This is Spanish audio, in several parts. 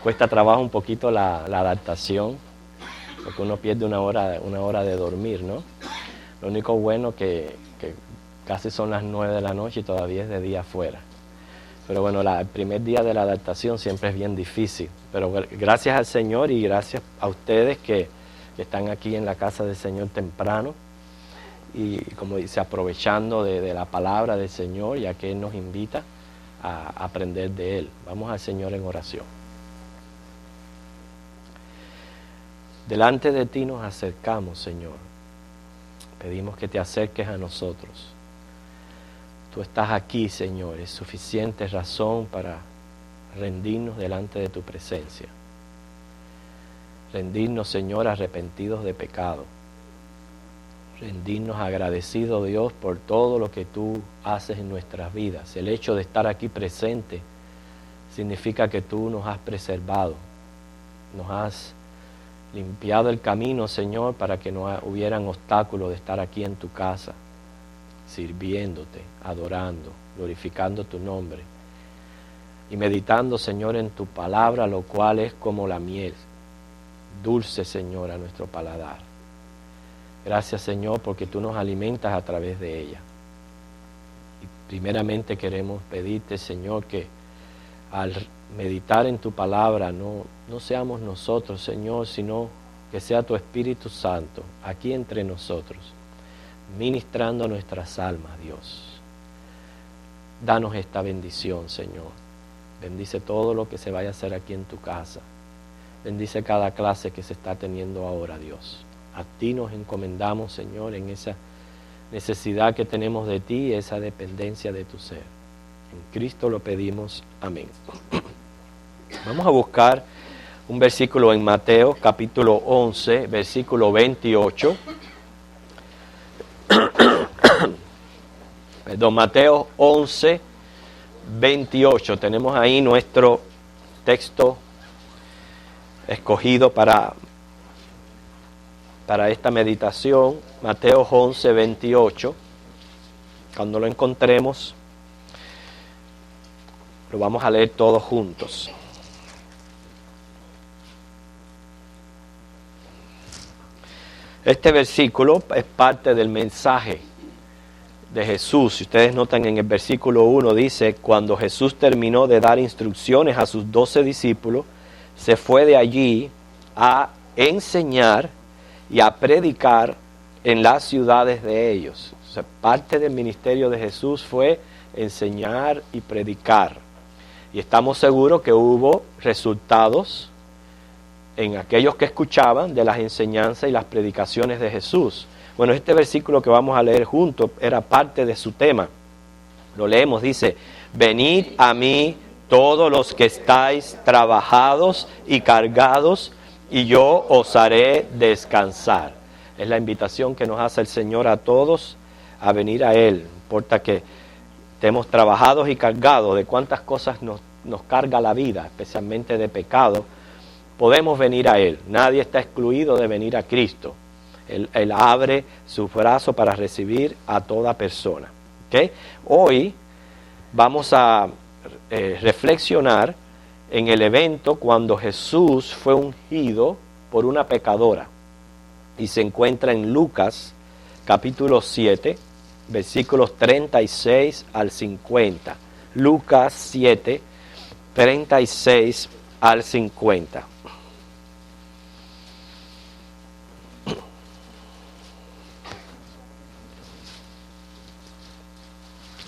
cuesta trabajo un poquito la adaptación, porque uno pierde una hora de dormir, ¿no? Lo único bueno que casi son las 9 de la noche y todavía es de día afuera. Pero bueno, el primer día de la adaptación siempre es bien difícil. Pero gracias al Señor y gracias a ustedes que están aquí en la casa del Señor temprano. Y como dice, aprovechando de la palabra del Señor, ya que Él nos invita a aprender de Él. Vamos al Señor en oración. Delante de ti nos acercamos, Señor. Pedimos que te acerques a nosotros. Tú estás aquí, Señor, es suficiente razón para rendirnos delante de tu presencia. Rendirnos, Señor, arrepentidos de pecado. Rendirnos agradecidos, Dios, por todo lo que tú haces en nuestras vidas. El hecho de estar aquí presente significa que tú nos has preservado, nos has limpiado el camino, Señor, para que no hubieran obstáculos de estar aquí en tu casa, sirviéndote, adorando, glorificando tu nombre y meditando, Señor, en tu palabra, lo cual es como la miel, dulce, Señor, a nuestro paladar. Gracias, Señor, porque tú nos alimentas a través de ella. Y primeramente queremos pedirte, Señor, que al meditar en tu palabra no seamos nosotros, Señor, sino que sea tu Espíritu Santo aquí entre nosotros, ministrando nuestras almas, Dios. Danos esta bendición, Señor. Bendice todo lo que se vaya a hacer aquí en tu casa. Bendice cada clase que se está teniendo ahora, Dios. A ti nos encomendamos, Señor, en esa necesidad que tenemos de ti, esa dependencia de tu ser. En Cristo lo pedimos. Amén. Vamos a buscar un versículo en Mateo, capítulo 11, versículo 28. Perdón, Mateo 11, 28. Tenemos ahí nuestro texto escogido para esta meditación. Mateo 11, 28. Cuando lo encontremos, lo vamos a leer todos juntos. Este versículo es parte del mensaje de Jesús. Si ustedes notan en el versículo 1 dice, cuando Jesús terminó de dar instrucciones a sus 12 discípulos, se fue de allí a enseñar y a predicar en las ciudades de ellos. O sea, parte del ministerio de Jesús fue enseñar y predicar. Y estamos seguros que hubo resultados en aquellos que escuchaban de las enseñanzas y las predicaciones de Jesús. Bueno, este versículo que vamos a leer juntos era parte de su tema. Lo leemos, dice, venid a mí todos los que estáis trabajados y cargados, y yo os haré descansar. Es la invitación que nos hace el Señor a todos a venir a Él. No importa que estemos trabajados y cargados de cuántas cosas nos carga la vida, especialmente de pecado, podemos venir a Él. Nadie está excluido de venir a Cristo. Él abre su brazo para recibir a toda persona. ¿Okay? Hoy vamos a reflexionar en el evento cuando Jesús fue ungido por una pecadora. Y se encuentra en Lucas, capítulo 7, versículos 36 al 50. Lucas 7, 36 al 50.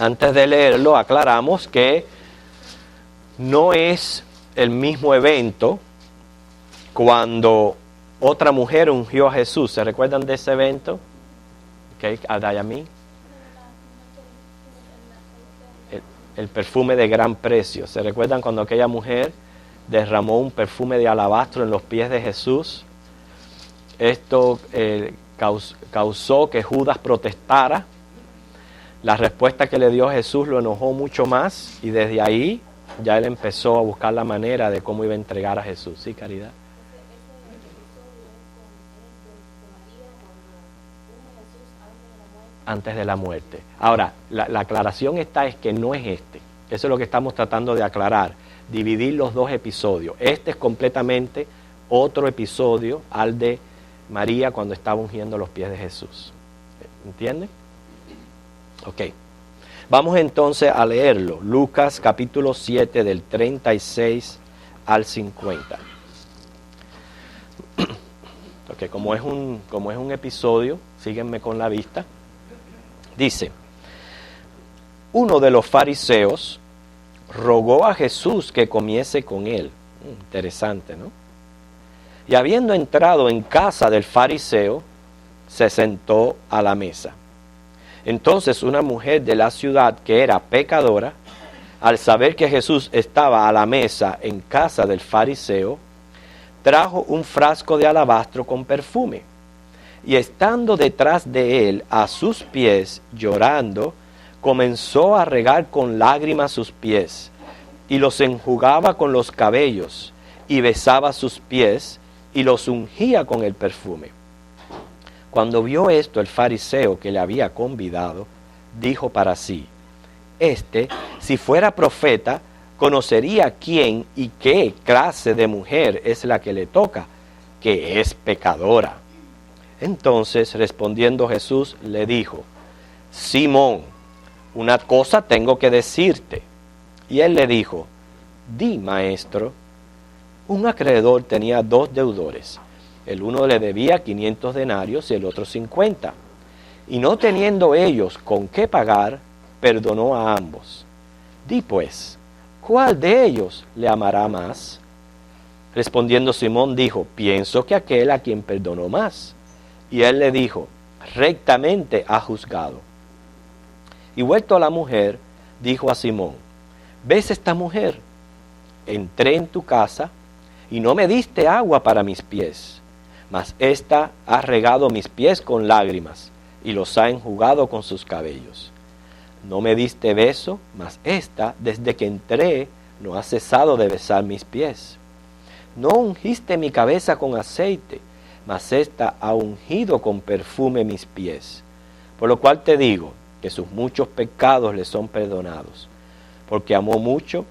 Antes de leerlo, aclaramos que no es el mismo evento cuando otra mujer ungió a Jesús. ¿Se recuerdan de ese evento? ¿Okay? A Dayamín. El perfume de gran precio. ¿Se recuerdan cuando aquella mujer derramó un perfume de alabastro en los pies de Jesús? Esto causó que Judas protestara. La respuesta que le dio Jesús lo enojó mucho más y desde ahí ya él empezó a buscar la manera de cómo iba a entregar a Jesús. ¿Sí, Caridad? Antes de la muerte. Ahora, la aclaración es que no es este. Eso es lo que estamos tratando de aclarar. dividir los dos episodios. Este es completamente otro episodio al de María cuando estaba ungiendo los pies de Jesús. ¿Entienden? Ok. Vamos entonces a leerlo. Lucas capítulo 7 del 36 al 50. Ok, como es un episodio, síguenme con la vista. Dice, uno de los fariseos rogó a Jesús que comiese con él. Interesante, ¿no? Y habiendo entrado en casa del fariseo, se sentó a la mesa. Entonces una mujer de la ciudad que era pecadora, al saber que Jesús estaba a la mesa en casa del fariseo, trajo un frasco de alabastro con perfume, y estando detrás de él a sus pies, llorando, comenzó a regar con lágrimas sus pies, y los enjugaba con los cabellos, y besaba sus pies, y los ungía con el perfume. Cuando vio esto el fariseo que le había convidado, dijo para sí, si fuera profeta, conocería quién y qué clase de mujer es la que le toca, que es pecadora. Entonces, respondiendo Jesús, le dijo, Simón, una cosa tengo que decirte. Y él le dijo, di, maestro. Un acreedor tenía 2 deudores. El uno le debía 500 denarios y el otro 50. Y no teniendo ellos con qué pagar, perdonó a ambos. Di pues, ¿cuál de ellos le amará más? Respondiendo Simón dijo, pienso que aquel a quien perdonó más. Y él le dijo, rectamente ha juzgado. Y vuelto a la mujer, dijo a Simón, ¿ves esta mujer? Entré en tu casa y no me diste agua para mis pies, mas ésta ha regado mis pies con lágrimas y los ha enjugado con sus cabellos. No me diste beso, mas ésta, desde que entré, no ha cesado de besar mis pies. No ungiste mi cabeza con aceite, mas ésta ha ungido con perfume mis pies. Por lo cual te digo que sus muchos pecados le son perdonados, porque amó mucho,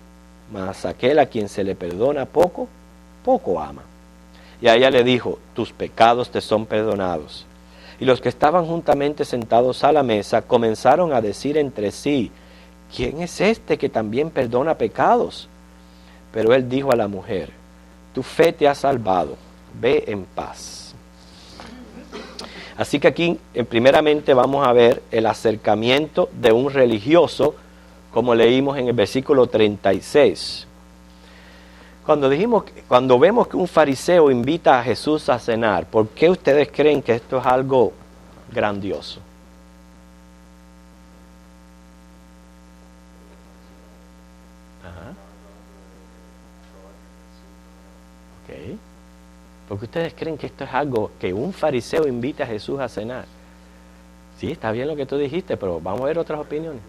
mas aquel a quien se le perdona poco, poco ama. Y a ella le dijo, tus pecados te son perdonados. Y los que estaban juntamente sentados a la mesa comenzaron a decir entre sí, ¿quién es este que también perdona pecados? Pero él dijo a la mujer, tu fe te ha salvado, ve en paz. Así que aquí primeramente vamos a ver el acercamiento de un religioso, como leímos en el versículo 36. Cuando vemos que un fariseo invita a Jesús a cenar, ¿por qué ustedes creen que esto es algo grandioso? Ajá. Ok. ¿Por qué ustedes creen que esto es algo que un fariseo invita a Jesús a cenar? Sí, está bien lo que tú dijiste, pero vamos a ver otras opiniones.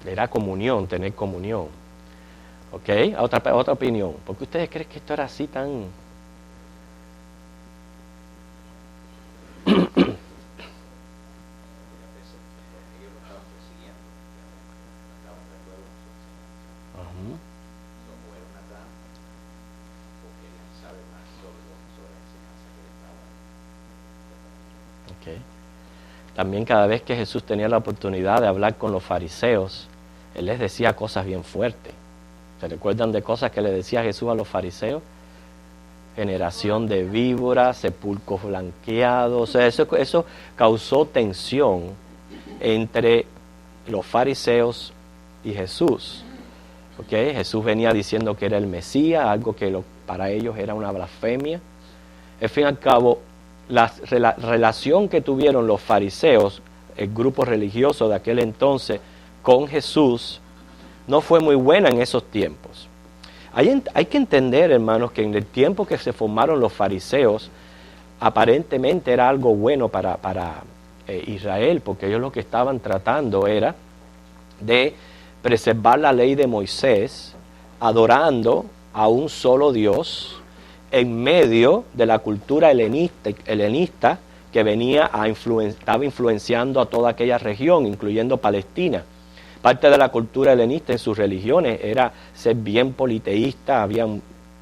Era comunión, tener comunión. ¿Ok? Otra opinión. ¿Por qué ustedes creen que esto era así tan... Okay. También cada vez que Jesús tenía la oportunidad de hablar con los fariseos, Él les decía cosas bien fuertes. ¿Se recuerdan de cosas que le decía Jesús a los fariseos? Generación de víboras, sepulcros blanqueados. O sea, eso causó tensión entre los fariseos y Jesús. ¿Okay? Jesús venía diciendo que era el Mesías, algo que para ellos era una blasfemia. Al fin y al cabo, la relación que tuvieron los fariseos, el grupo religioso de aquel entonces, con Jesús, no fue muy buena en esos tiempos. Hay que entender, hermanos, que en el tiempo que se formaron los fariseos, aparentemente era algo bueno para Israel, porque ellos lo que estaban tratando era de preservar la ley de Moisés, adorando a un solo Dios, en medio de la cultura helenista que estaba influenciando a toda aquella región, incluyendo Palestina. Parte de la cultura helenista en sus religiones era ser bien politeísta, había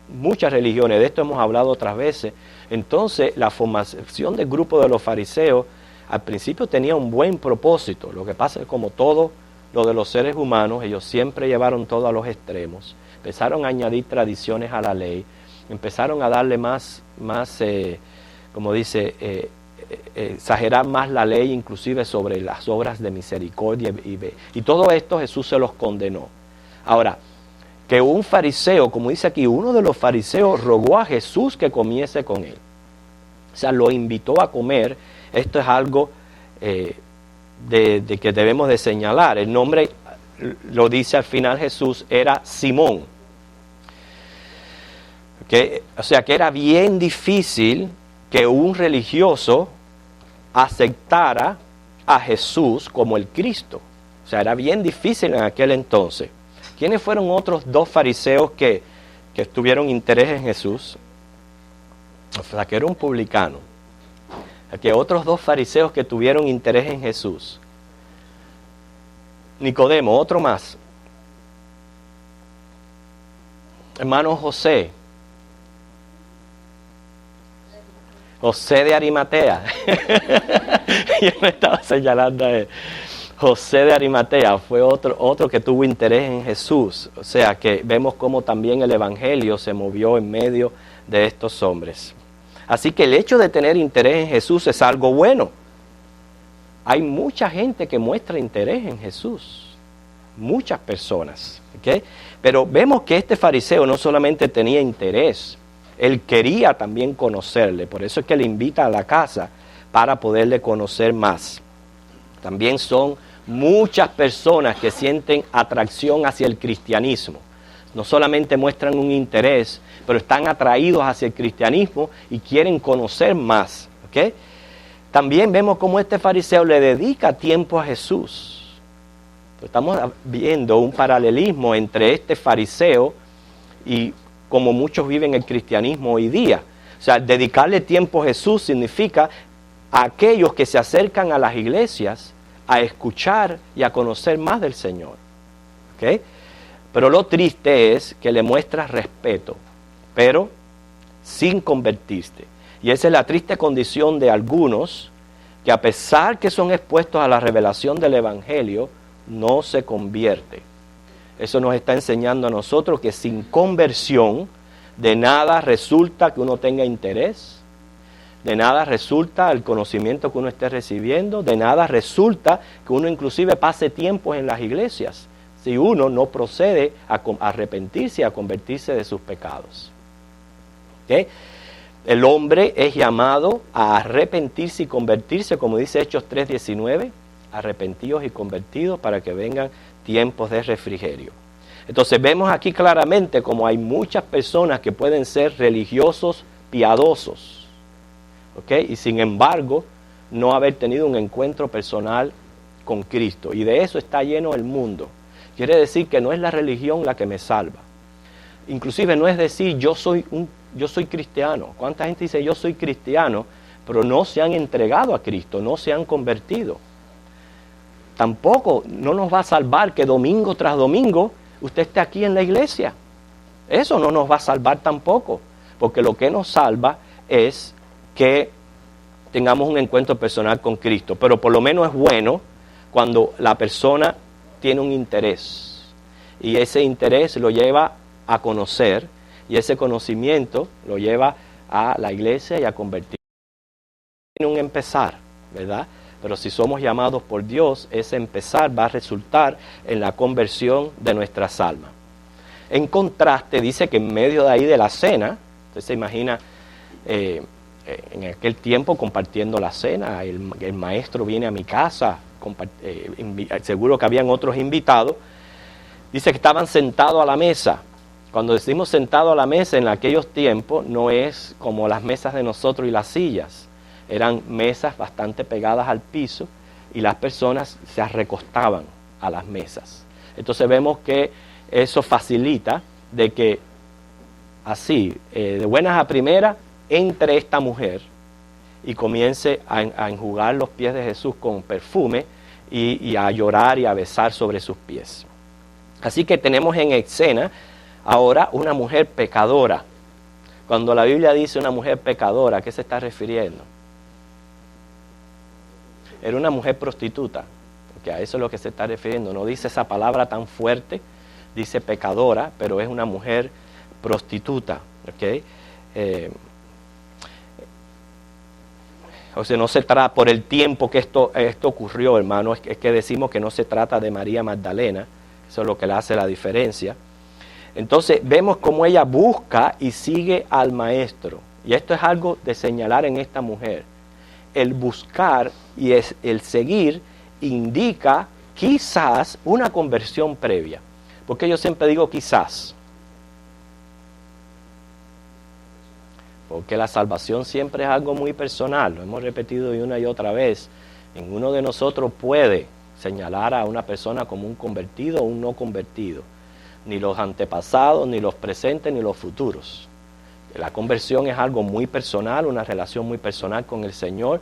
muchas religiones, de esto hemos hablado otras veces. Entonces, la formación del grupo de los fariseos al principio tenía un buen propósito. Lo que pasa es que, como todo lo de los seres humanos, ellos siempre llevaron todo a los extremos. Empezaron a añadir tradiciones a la ley, empezaron a darle exagerar más la ley, inclusive sobre las obras de misericordia, y todo esto Jesús se los condenó. Ahora, que un fariseo, como dice aquí, uno de los fariseos rogó a Jesús que comiese con él. O sea, lo invitó a comer. Esto es algo de que debemos de señalar. El nombre, lo dice al final Jesús, era Simón. O sea, que era bien difícil que un religioso aceptara a Jesús como el Cristo. O sea, era bien difícil en aquel entonces. ¿Quiénes fueron otros dos fariseos que tuvieron interés en Jesús? O sea, que era un publicano. Que otros dos fariseos que tuvieron interés en Jesús. Nicodemo, otro más. Hermano José. José de Arimatea. Yo me estaba señalando a él. José de Arimatea fue otro que tuvo interés en Jesús. O sea que vemos cómo también el Evangelio se movió en medio de estos hombres. Así que el hecho de tener interés en Jesús es algo bueno. Hay mucha gente que muestra interés en Jesús. Muchas personas. ¿Okay? Pero vemos que este fariseo no solamente tenía interés, él quería también conocerle. Por eso es que le invita a la casa para poderle conocer más. También son muchas personas que sienten atracción hacia el cristianismo. No solamente muestran un interés, pero están atraídos hacia el cristianismo y quieren conocer más. ¿Okay? También vemos cómo este fariseo le dedica tiempo a Jesús. Estamos viendo un paralelismo entre este fariseo y como muchos viven el cristianismo hoy día. O sea, dedicarle tiempo a Jesús significa a aquellos que se acercan a las iglesias a escuchar y a conocer más del Señor. ¿Okay? Pero lo triste es que le muestras respeto, pero sin convertirte. Y esa es la triste condición de algunos que, a pesar que son expuestos a la revelación del Evangelio, no se convierte. Eso nos está enseñando a nosotros que sin conversión de nada resulta que uno tenga interés, de nada resulta el conocimiento que uno esté recibiendo, de nada resulta que uno inclusive pase tiempos en las iglesias, si uno no procede a arrepentirse y a convertirse de sus pecados. ¿Okay? El hombre es llamado a arrepentirse y convertirse, como dice Hechos 3:19, arrepentidos y convertidos para que vengan tiempos de refrigerio. Entonces vemos aquí claramente como hay muchas personas que pueden ser religiosos piadosos, ¿okay? Y sin embargo no haber tenido un encuentro personal con Cristo, y de eso está lleno el mundo. Quiere decir que no es la religión la que me salva. Inclusive no es decir yo soy cristiano. ¿Cuánta gente dice yo soy cristiano, pero no se han entregado a Cristo, no se han convertido? Tampoco no nos va a salvar que domingo tras domingo usted esté aquí en la iglesia. Eso no nos va a salvar tampoco, porque lo que nos salva es que tengamos un encuentro personal con Cristo. Pero por lo menos es bueno cuando la persona tiene un interés, y ese interés lo lleva a conocer, y ese conocimiento lo lleva a la iglesia y a convertirse. Tiene un empezar, ¿verdad? Pero si somos llamados por Dios, ese empezar va a resultar en la conversión de nuestras almas. En contraste, dice que en medio de ahí de la cena, usted se imagina en aquel tiempo compartiendo la cena, el maestro viene a mi casa, seguro que habían otros invitados, dice que estaban sentados a la mesa. Cuando decimos sentado a la mesa en aquellos tiempos, no es como las mesas de nosotros y las sillas. Eran mesas bastante pegadas al piso y las personas se recostaban a las mesas. Entonces vemos que eso facilita de que así, de buenas a primeras, entre esta mujer y comience a enjugar los pies de Jesús con perfume y a llorar y a besar sobre sus pies. Así que tenemos en escena ahora una mujer pecadora. Cuando la Biblia dice una mujer pecadora, ¿a qué se está refiriendo? Era una mujer prostituta, porque a eso es lo que se está refiriendo. No dice esa palabra tan fuerte, dice pecadora, pero es una mujer prostituta. ¿Okay? O sea, no se trata, por el tiempo que esto ocurrió, hermano, es que decimos que no se trata de María Magdalena, eso es lo que le hace la diferencia. Entonces vemos cómo ella busca y sigue al maestro, y esto es algo de señalar en esta mujer. El buscar y el seguir indica quizás una conversión previa, porque yo siempre digo quizás, porque la salvación siempre es algo muy personal, lo hemos repetido una y otra vez. Ninguno de nosotros puede señalar a una persona como un convertido o un no convertido, ni los antepasados, ni los presentes, ni los futuros. La conversión es algo muy personal, una relación muy personal con el Señor,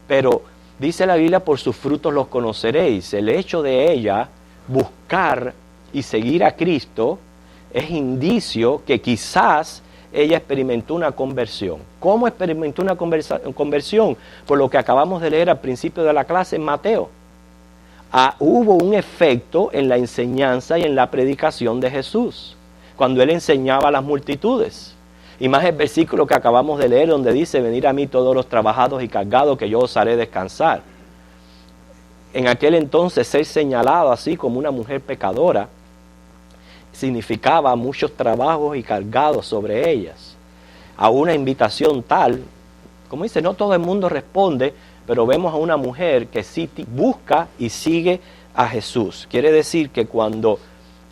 pero dice la Biblia, por sus frutos los conoceréis. El hecho de ella buscar y seguir a Cristo es indicio que quizás ella experimentó una conversión. ¿Cómo experimentó una conversión? Por lo que acabamos de leer al principio de la clase en Mateo. Hubo un efecto en la enseñanza y en la predicación de Jesús, cuando Él enseñaba a las multitudes. Y más el versículo que acabamos de leer, donde dice, venid a mí todos los trabajados y cargados, que yo os haré descansar. En aquel entonces, ser señalado así como una mujer pecadora, significaba muchos trabajos y cargados sobre ellas. A una invitación tal, como dice, no todo el mundo responde, pero vemos a una mujer que sí busca y sigue a Jesús. Quiere decir que cuando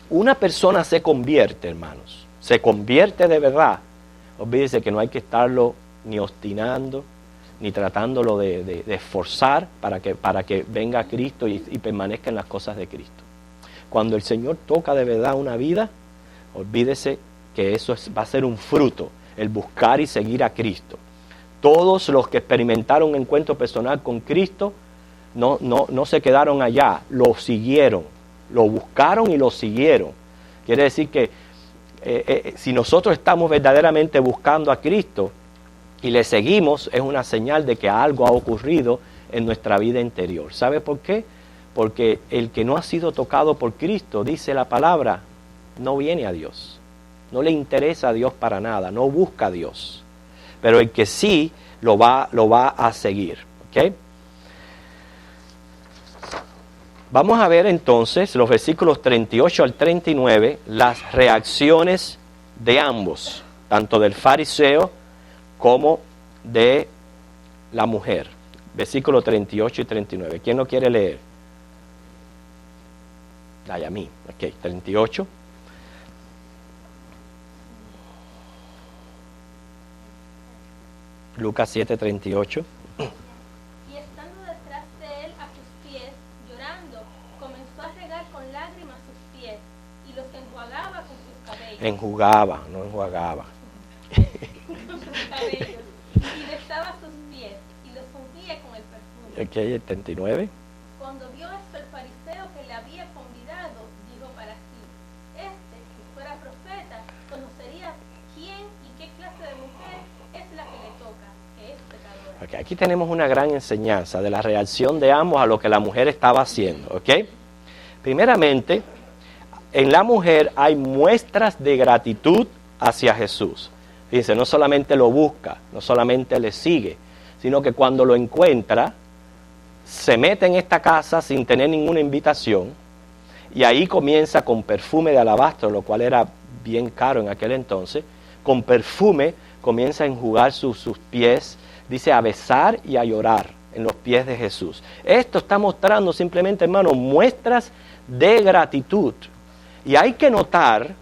una persona se convierte, hermanos, se convierte de verdad, olvídese que no hay que estarlo ni obstinando, ni tratándolo de esforzar para que venga a Cristo y permanezca en las cosas de Cristo. Cuando el Señor toca de verdad una vida, olvídese que eso va a ser un fruto, el buscar y seguir a Cristo. Todos los que experimentaron un encuentro personal con Cristo no se quedaron allá, lo siguieron, lo buscaron y lo siguieron. Quiere decir que si nosotros estamos verdaderamente buscando a Cristo y le seguimos, es una señal de que algo ha ocurrido en nuestra vida interior. ¿Sabe por qué? Porque el que no ha sido tocado por Cristo, dice la palabra, no viene a Dios. No le interesa a Dios para nada, no busca a Dios. Pero el que sí lo va a seguir. ¿Okay? Vamos a ver entonces los versículos 38 al 39, las reacciones de ambos, tanto del fariseo como de la mujer. Versículos 38 y 39. ¿Quién lo quiere leer? Ay, a mí. Ok, 38. Lucas 7, 38. Y estando detrás de él a sus pies, llorando, comenzó a regar con lágrimas sus pies, y los enjuagaba con sus cabellos. Enjugaba, no enjuagaba. Con sus cabellos, y besaba sus pies, y los ungía con el perfume. Ok, el 39. Cuando vio esto el fariseo que le había convidado, dijo para sí, si fuera profeta, conocería quién y qué clase de mujer es la que le toca, que es pecadora. Okay, aquí tenemos una gran enseñanza de la reacción de ambos a lo que la mujer estaba haciendo. ¿Okay? Primeramente, en la mujer hay muestras de gratitud hacia Jesús. Fíjense, no solamente lo busca, no solamente le sigue, sino que cuando lo encuentra, se mete en esta casa sin tener ninguna invitación, y ahí comienza con perfume de alabastro, lo cual era bien caro en aquel entonces. Con perfume comienza a enjugar sus pies, dice a besar y a llorar en los pies de Jesús. Esto está mostrando simplemente, hermano, muestras de gratitud. Y hay que notar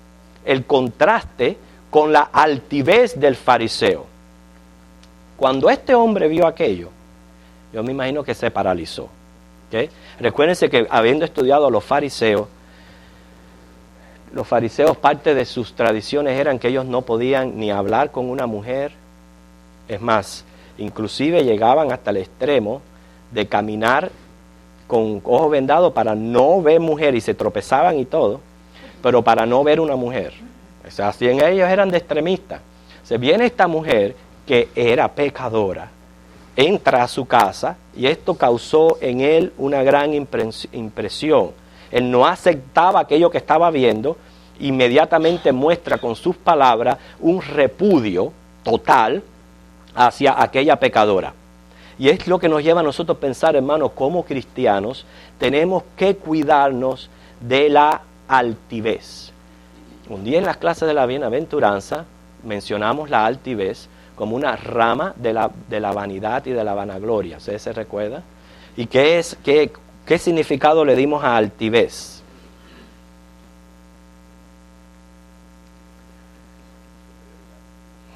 el contraste con la altivez del fariseo. Cuando este hombre vio aquello, yo me imagino que se paralizó. ¿Okay? Recuérdense que habiendo estudiado a los fariseos, parte de sus tradiciones eran que ellos no podían ni hablar con una mujer. Es más, Inclusive llegaban hasta el extremo de caminar con ojos vendados para no ver mujer, y se tropezaban y todo, pero para no ver una mujer. O sea, así en ellos eran de extremistas. Se viene esta mujer que era pecadora, entra a su casa y esto causó en él una gran impresión. Él no aceptaba aquello que estaba viendo, inmediatamente muestra con sus palabras un repudio total hacia aquella pecadora. Y es lo que nos lleva a nosotros a pensar, hermanos, como cristianos, tenemos que cuidarnos de la altivez. Un día en las clases de la bienaventuranza mencionamos la altivez como una rama de la vanidad y de la vanagloria. ¿Ustedes se recuerdan? ¿Y qué significado le dimos a altivez?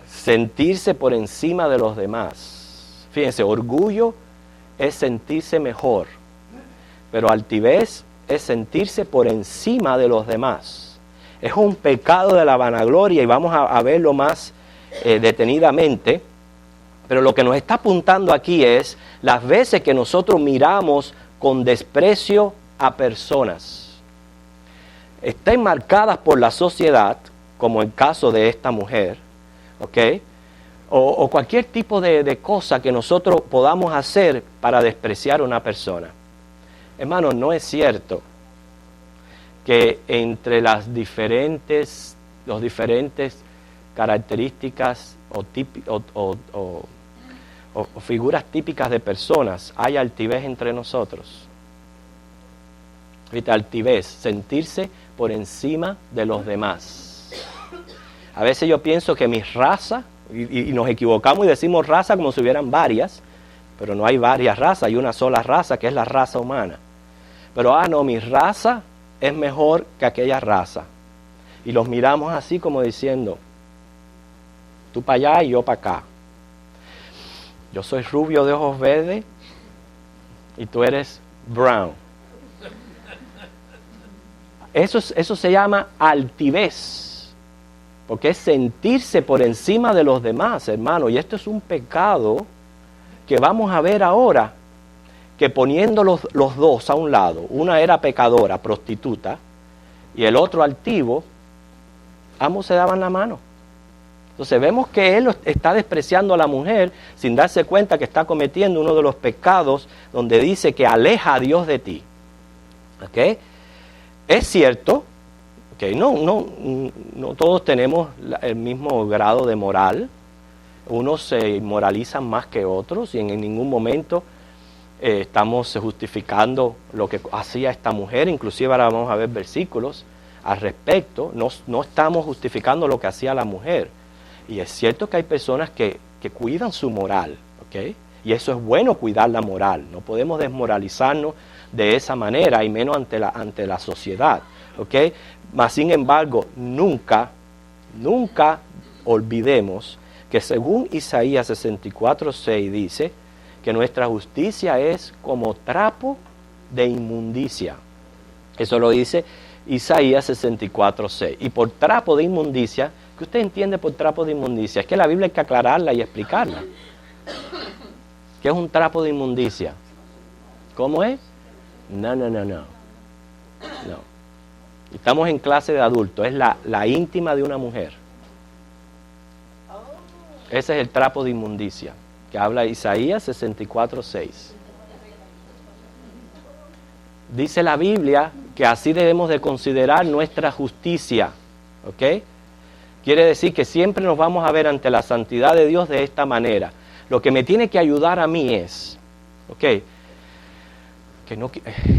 Sentirse por encima de los demás. Fíjense, orgullo es sentirse mejor, pero altivez es sentirse por encima de los demás. Es un pecado de la vanagloria y vamos a verlo más detenidamente, pero lo que nos está apuntando aquí es las veces que nosotros miramos con desprecio a personas. Están marcadas por la sociedad, como el caso de esta mujer, ¿ok? O cualquier tipo de cosa que nosotros podamos hacer para despreciar a una persona. Hermano, no es cierto que entre las diferentes características o figuras típicas de personas hay altivez entre nosotros. ¿Viste? Altivez, sentirse por encima de los demás. A veces yo pienso que mi raza, y nos equivocamos y decimos raza como si hubieran varias, pero no hay varias razas, hay una sola raza que es la raza humana. Pero no, mi raza es mejor que aquella raza. Y los miramos así como diciendo, tú para allá y yo para acá. Yo soy rubio de ojos verdes y tú eres brown. Eso se llama altivez. Porque es sentirse por encima de los demás, hermano. Y esto es un pecado que vamos a ver ahora, que poniendo los dos a un lado, una era pecadora, prostituta, y el otro altivo, ambos se daban la mano. Entonces vemos que él está despreciando a la mujer sin darse cuenta que está cometiendo uno de los pecados donde dice que aleja a Dios de ti. ¿Ok? Es cierto. Okay, no todos tenemos el mismo grado de moral. Unos se moralizan más que otros y en ningún momento estamos justificando lo que hacía esta mujer. Inclusive ahora vamos a ver versículos al respecto. No estamos justificando lo que hacía la mujer. Y es cierto que hay personas que cuidan su moral, ¿okay? Y eso es bueno, cuidar la moral. No podemos desmoralizarnos de esa manera y menos ante la sociedad, ¿okay? Mas, sin embargo, nunca olvidemos que según Isaías 64:6 dice que nuestra justicia es como trapo de inmundicia. Eso lo dice Isaías 64:6. Y por trapo de inmundicia, ¿qué usted entiende por trapo de inmundicia? Es que la Biblia hay que aclararla y explicarla. ¿Qué es un trapo de inmundicia? ¿Cómo es? No. Estamos en clase de adultos, es la íntima de una mujer. Ese es el trapo de inmundicia, que habla Isaías 64:6. Dice la Biblia que así debemos de considerar nuestra justicia, ¿ok? Quiere decir que siempre nos vamos a ver ante la santidad de Dios de esta manera. Lo que me tiene que ayudar a mí es, ¿ok?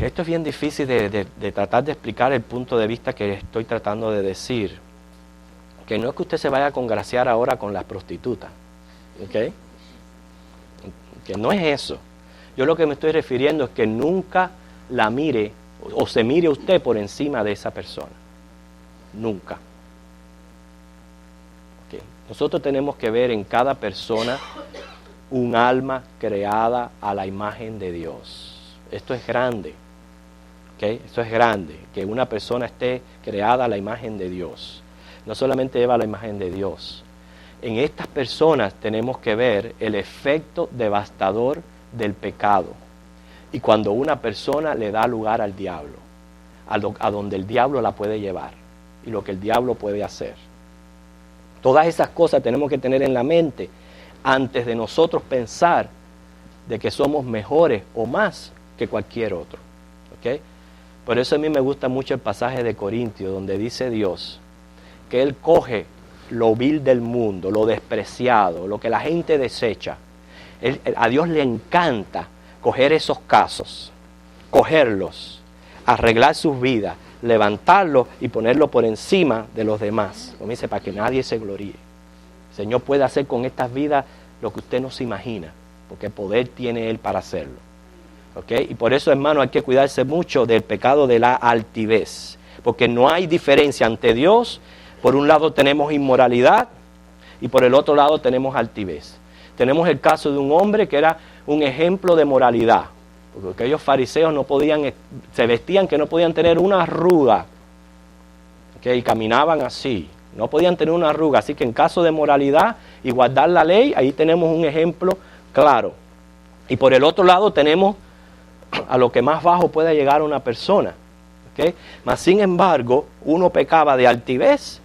Esto es bien difícil de tratar de explicar el punto de vista que estoy tratando de decir. Que no es que usted se vaya a congraciar ahora con las prostitutas, ¿ok? Que no es eso. Yo lo que me estoy refiriendo es que nunca la mire o se mire usted por encima de esa persona. Nunca. ¿Okay? Nosotros tenemos que ver en cada persona un alma creada a la imagen de Dios. Esto es grande, ¿okay? Esto es grande, que una persona esté creada a la imagen de Dios. No solamente lleva la imagen de Dios, En estas personas tenemos que ver el efecto devastador del pecado. Y cuando una persona le da lugar al diablo, a donde el diablo la puede llevar y lo que el diablo puede hacer. Todas esas cosas tenemos que tener en la mente antes de nosotros pensar de que somos mejores o más que cualquier otro. ¿Okay? Por eso a mí me gusta mucho el pasaje de Corintios, donde dice Dios que Él coge lo vil del mundo, lo despreciado, lo que la gente desecha. A Dios le encanta coger esos casos, cogerlos, arreglar sus vidas, levantarlos y ponerlos por encima de los demás. Como dice, para que nadie se gloríe. El Señor puede hacer con estas vidas lo que usted no se imagina, porque poder tiene Él para hacerlo. ¿Okay? Y por eso, hermano, hay que cuidarse mucho del pecado de la altivez, porque no hay diferencia ante Dios. Por un lado tenemos inmoralidad y por el otro lado tenemos altivez. Tenemos el caso de un hombre que era un ejemplo de moralidad, porque aquellos fariseos no podían, se vestían que no podían tener una arruga, ¿okay? Y caminaban así, no podían tener una arruga. Así que en caso de moralidad y guardar la ley, ahí tenemos un ejemplo claro. Y por el otro lado tenemos a lo que más bajo puede llegar una persona, ¿okay? Mas sin embargo, uno pecaba de altivez,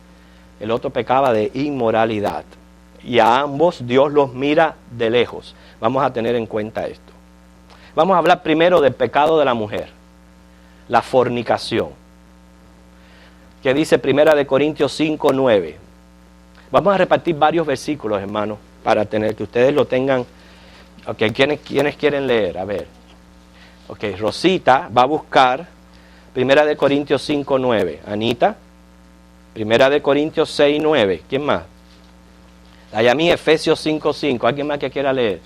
el otro pecaba de inmoralidad. Y a ambos Dios los mira de lejos. Vamos a tener en cuenta esto. Vamos a hablar primero del pecado de la mujer, la fornicación, que dice 1 Corintios 5:9. Vamos a repartir varios versículos, hermanos, para tener que ustedes lo tengan. Okay, ¿quiénes quieren leer? A ver. Ok, Rosita va a buscar 1 Corintios 5:9. Anita, 1 Corintios 6:9. ¿Quién más? Dayami, Efesios 5:5. ¿Alguien más que quiera leer?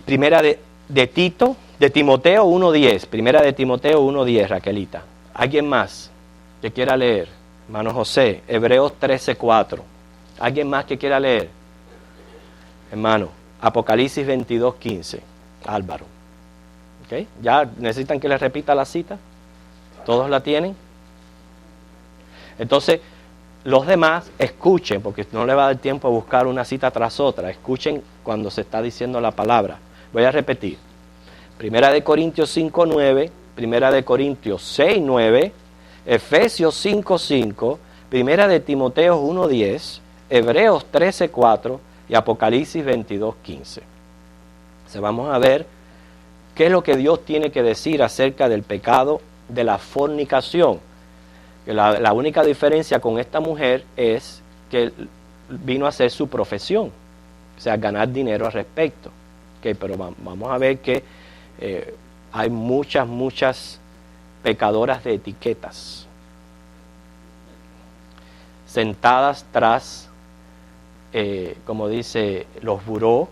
Primera de Timoteo 1:10. Primera de Timoteo 1:10, Raquelita. ¿Alguien más que quiera leer? Hermano José, Hebreos 13:4. ¿Alguien más que quiera leer? Hermano, Apocalipsis 22:15. Álvaro. ¿Okay? ¿Ya necesitan que les repita la cita? ¿Todos la tienen? Entonces, los demás escuchen, porque no le va a dar tiempo a buscar una cita tras otra. Escuchen cuando se está diciendo la palabra. Voy a repetir. 1 Corintios 5:9, 1 Corintios 6:9, Efesios 5:5, 1 Timoteo 1:10, Hebreos 13:4 y Apocalipsis 22:15. Entonces vamos a ver qué es lo que Dios tiene que decir acerca del pecado de la fornicación. La única diferencia con esta mujer es que vino a hacer su profesión, o sea, ganar dinero al respecto. Okay, pero vamos a ver que hay muchas pecadoras de etiquetas, sentadas tras, como dice, los buró,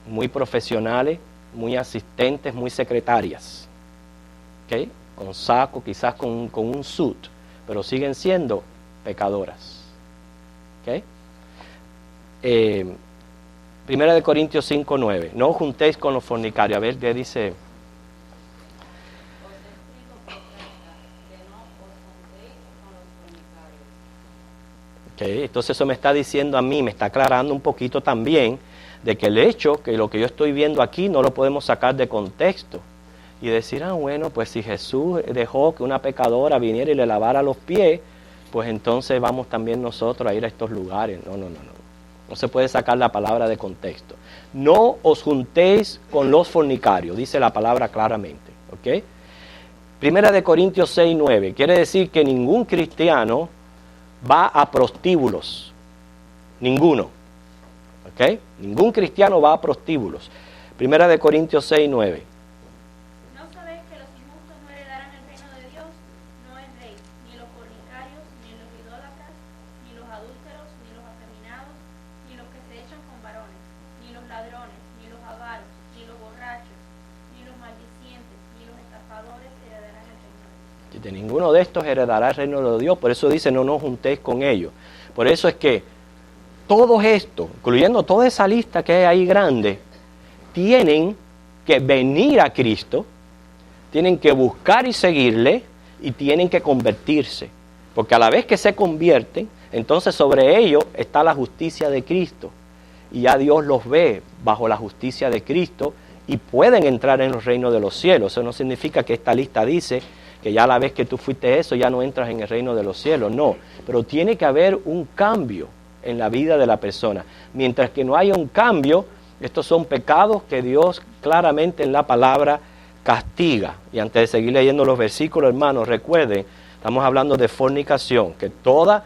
muy profesionales, muy asistentes, muy secretarias, ¿okay? Con saco, quizás con un suit, pero siguen siendo pecadoras. ¿Okay? 1 Corintios 5:9. No os juntéis con los fornicarios. A ver, ¿qué dice? Okay, entonces eso me está diciendo a mí, me está aclarando un poquito también de que el hecho, que lo que yo estoy viendo aquí no lo podemos sacar de contexto y decir, bueno, pues si Jesús dejó que una pecadora viniera y le lavara los pies, pues entonces vamos también nosotros a ir a estos lugares. No. No se puede sacar la palabra de contexto. No os juntéis con los fornicarios, dice la palabra claramente. ¿Okay? 1 Corintios 6:9, quiere decir que ningún cristiano va a prostíbulos. Ninguno. ¿Okay? Ningún cristiano va a prostíbulos. 1 Corintios 6:9. ¿No sabéis que los injustos no heredarán el reino de Dios? No es rey, ni los fornicarios, ni los idólatras, ni los adúlteros, ni los afeminados, ni los que se echan con varones, ni los ladrones, ni los avaros, ni los borrachos, ni los maldicientes, ni los estafadores heredarán el reino de Dios. De ninguno de estos heredará el reino de Dios. Por eso dice, no nos juntéis con ellos. Por eso es que todo esto, incluyendo toda esa lista que hay ahí grande, tienen que venir a Cristo, tienen que buscar y seguirle y tienen que convertirse. Porque a la vez que se convierten, Entonces sobre ellos está la justicia de Cristo. Y ya Dios los ve bajo la justicia de Cristo y pueden entrar en los reinos de los cielos. Eso no significa que esta lista dice que ya la vez que tú fuiste eso ya no entras en el reino de los cielos. No, pero tiene que haber un cambio en la vida de la persona. Mientras que no haya un cambio, estos son pecados que Dios claramente en la palabra castiga. Y antes de seguir leyendo los versículos, hermanos, recuerden, estamos hablando de fornicación, que toda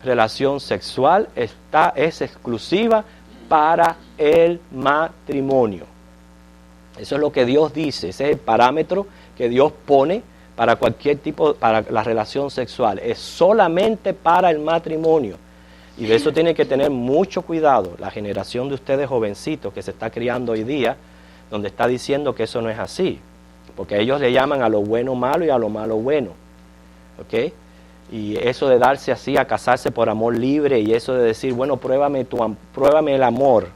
relación sexual es exclusiva para el matrimonio. Eso es lo que Dios dice, ese es el parámetro que Dios pone para cualquier tipo, para la relación sexual. Es solamente para el matrimonio. Y de eso tiene que tener mucho cuidado la generación de ustedes jovencitos que se está criando hoy día, donde está diciendo que eso no es así. Porque ellos le llaman a lo bueno malo y a lo malo bueno. ¿Ok? Y eso de darse así a casarse por amor libre y eso de decir, bueno, pruébame el amor,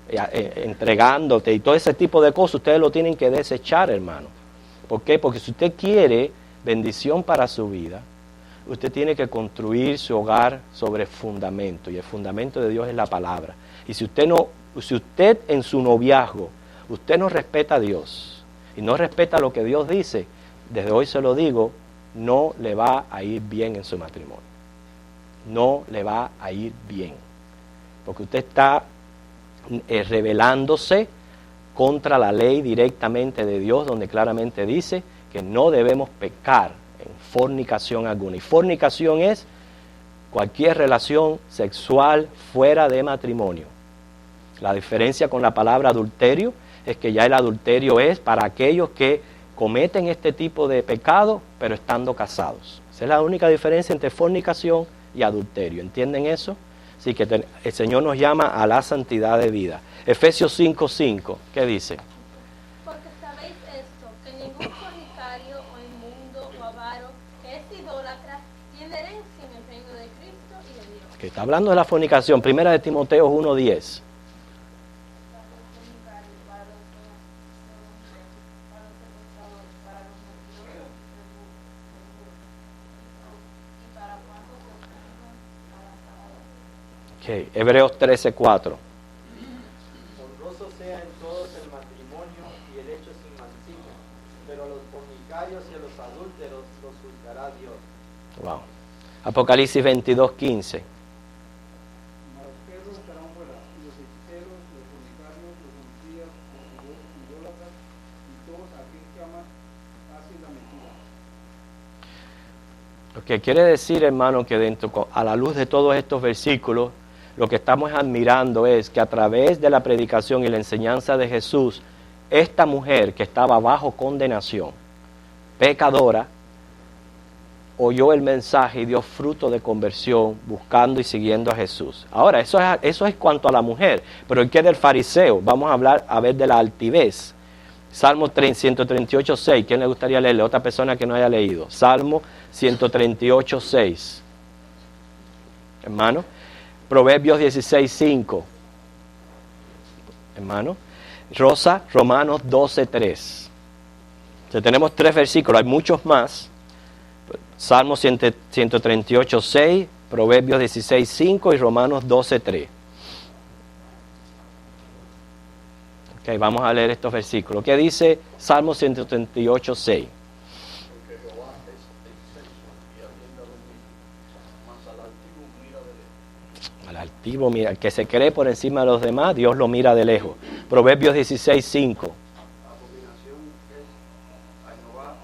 entregándote y todo ese tipo de cosas, ustedes lo tienen que desechar, hermano. ¿Por qué? Porque si usted quiere bendición para su vida, usted tiene que construir su hogar sobre fundamento, y el fundamento de Dios es la palabra. Y si usted en su noviazgo, usted no respeta a Dios y no respeta lo que Dios dice, desde hoy se lo digo, no le va a ir bien en su matrimonio. No le va a ir bien. Porque usted está rebelándose contra la ley directamente de Dios, donde claramente dice que no debemos pecar en fornicación alguna. Y fornicación es cualquier relación sexual fuera de matrimonio. La diferencia con la palabra adulterio es que ya el adulterio es para aquellos que cometen este tipo de pecado, pero estando casados. Esa es la única diferencia entre fornicación y adulterio. ¿Entienden eso? Así que el Señor nos llama a la santidad de vida. Efesios 5:5, ¿qué dice? Porque sabéis esto, que ningún fornicario o inmundo o avaro que es idólatra tiene herencia en el reino de Cristo y de Dios. Que está hablando de la fornicación, primera de Timoteo 1:10. Okay. Hebreos 13:4. Honroso sea en todos el matrimonio y el hecho sin mancilla, pero a los fornicarios y a los adúlteros los juzgará Dios. Wow. Apocalipsis 22:15. Mas los perros estarán fuera, y los hechiceros, los fornicarios, los homicidas, los idólatras, y todos aquellos que aman hacen la mentira. Lo que quiere decir, hermano, que a la luz de todos estos versículos, lo que estamos admirando es que a través de la predicación y la enseñanza de Jesús, esta mujer que estaba bajo condenación, pecadora, oyó el mensaje y dio fruto de conversión buscando y siguiendo a Jesús. Ahora, eso es cuanto a la mujer, pero ¿el qué del fariseo? Vamos a ver de la altivez. Salmo 138:6, ¿quién le gustaría leerle? Otra persona que no haya leído. Salmo 138:6. Hermano. Proverbios 16:5. Hermano. Rosa, Romanos 12:3. Entonces, tenemos 3 versículos, hay muchos más. Salmo 138:6, Proverbios 16:5 y Romanos 12:3. Ok, vamos a leer estos versículos. ¿Qué dice Salmo 138:6? Porque Jehová es excelso y atiende a los mismos, mas al altivo mira de lejos. Al altivo mira, el que se cree por encima de los demás, Dios lo mira de lejos. Proverbios 16:5. Abominación es a Jehová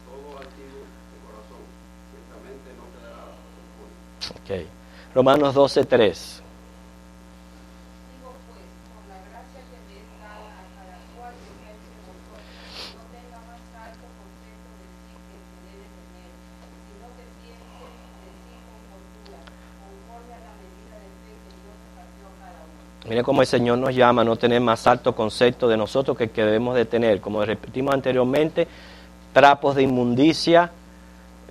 todo altivo de corazón, ciertamente no quedará impune. Ok. Romanos 12:3. Digo pues, por la gracia que me es dada a cada cual de entre vosotros, no tenga más alto concepto de sí que se debe tener, sino que piense de sí con cordura, conforme a la medida de fe que Dios repartió a cada uno. Mire cómo el Señor nos llama a no tener más alto concepto de nosotros que el que debemos de tener. Como repetimos anteriormente, trapos de inmundicia,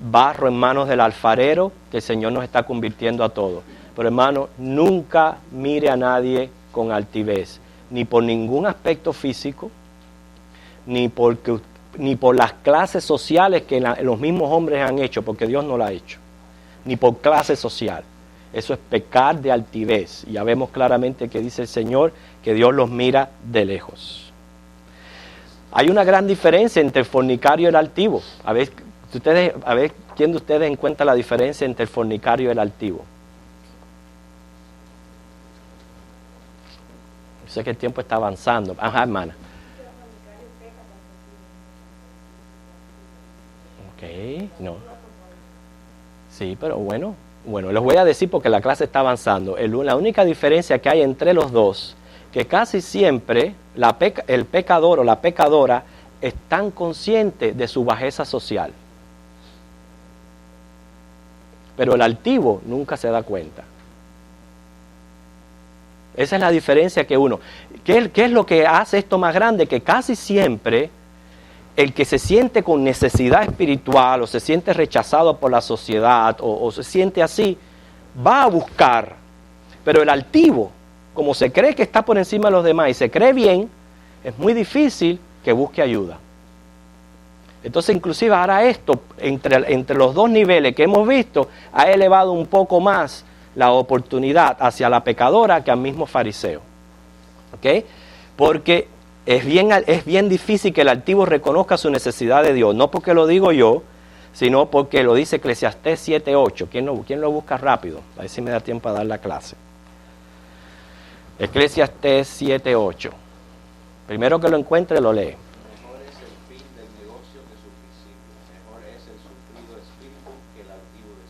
barro en manos del alfarero, que el Señor nos está convirtiendo a todos. Pero hermano, nunca mire a nadie con altivez, ni por ningún aspecto físico, ni por las clases sociales que los mismos hombres han hecho, porque Dios no la ha hecho, ni por clase social. Eso es pecar de altivez. Ya vemos claramente que dice el Señor que Dios los mira de lejos. Hay una gran diferencia entre el fornicario y el altivo. A ver, ¿quién de ustedes encuentra la diferencia entre el fornicario y el altivo? Sé que el tiempo está avanzando. Ajá, hermana. Ok, no. Sí, pero bueno, les voy a decir porque la clase está avanzando. La única diferencia que hay entre los dos, que casi siempre el pecador o la pecadora están conscientes de su bajeza social. Pero el altivo nunca se da cuenta. Esa es la diferencia que uno... ¿Qué es lo que hace esto más grande? Que casi siempre el que se siente con necesidad espiritual o se siente rechazado por la sociedad o se siente así, va a buscar. Pero el altivo, como se cree que está por encima de los demás y se cree bien, es muy difícil que busque ayuda. Entonces, inclusive ahora esto, entre los dos niveles que hemos visto, ha elevado un poco más la oportunidad hacia la pecadora que al mismo fariseo. ¿Ok? Porque es bien difícil que el altivo reconozca su necesidad de Dios, no porque lo digo yo, sino porque lo dice Eclesiastés 7:8. ¿Quién lo busca rápido? A ver si me da tiempo a dar la clase. Eclesiastés 7:8. Primero que lo encuentre, lo lee. Mejor es el fin del negocio que su principio. Mejor es el sufrido espíritu que el altivo de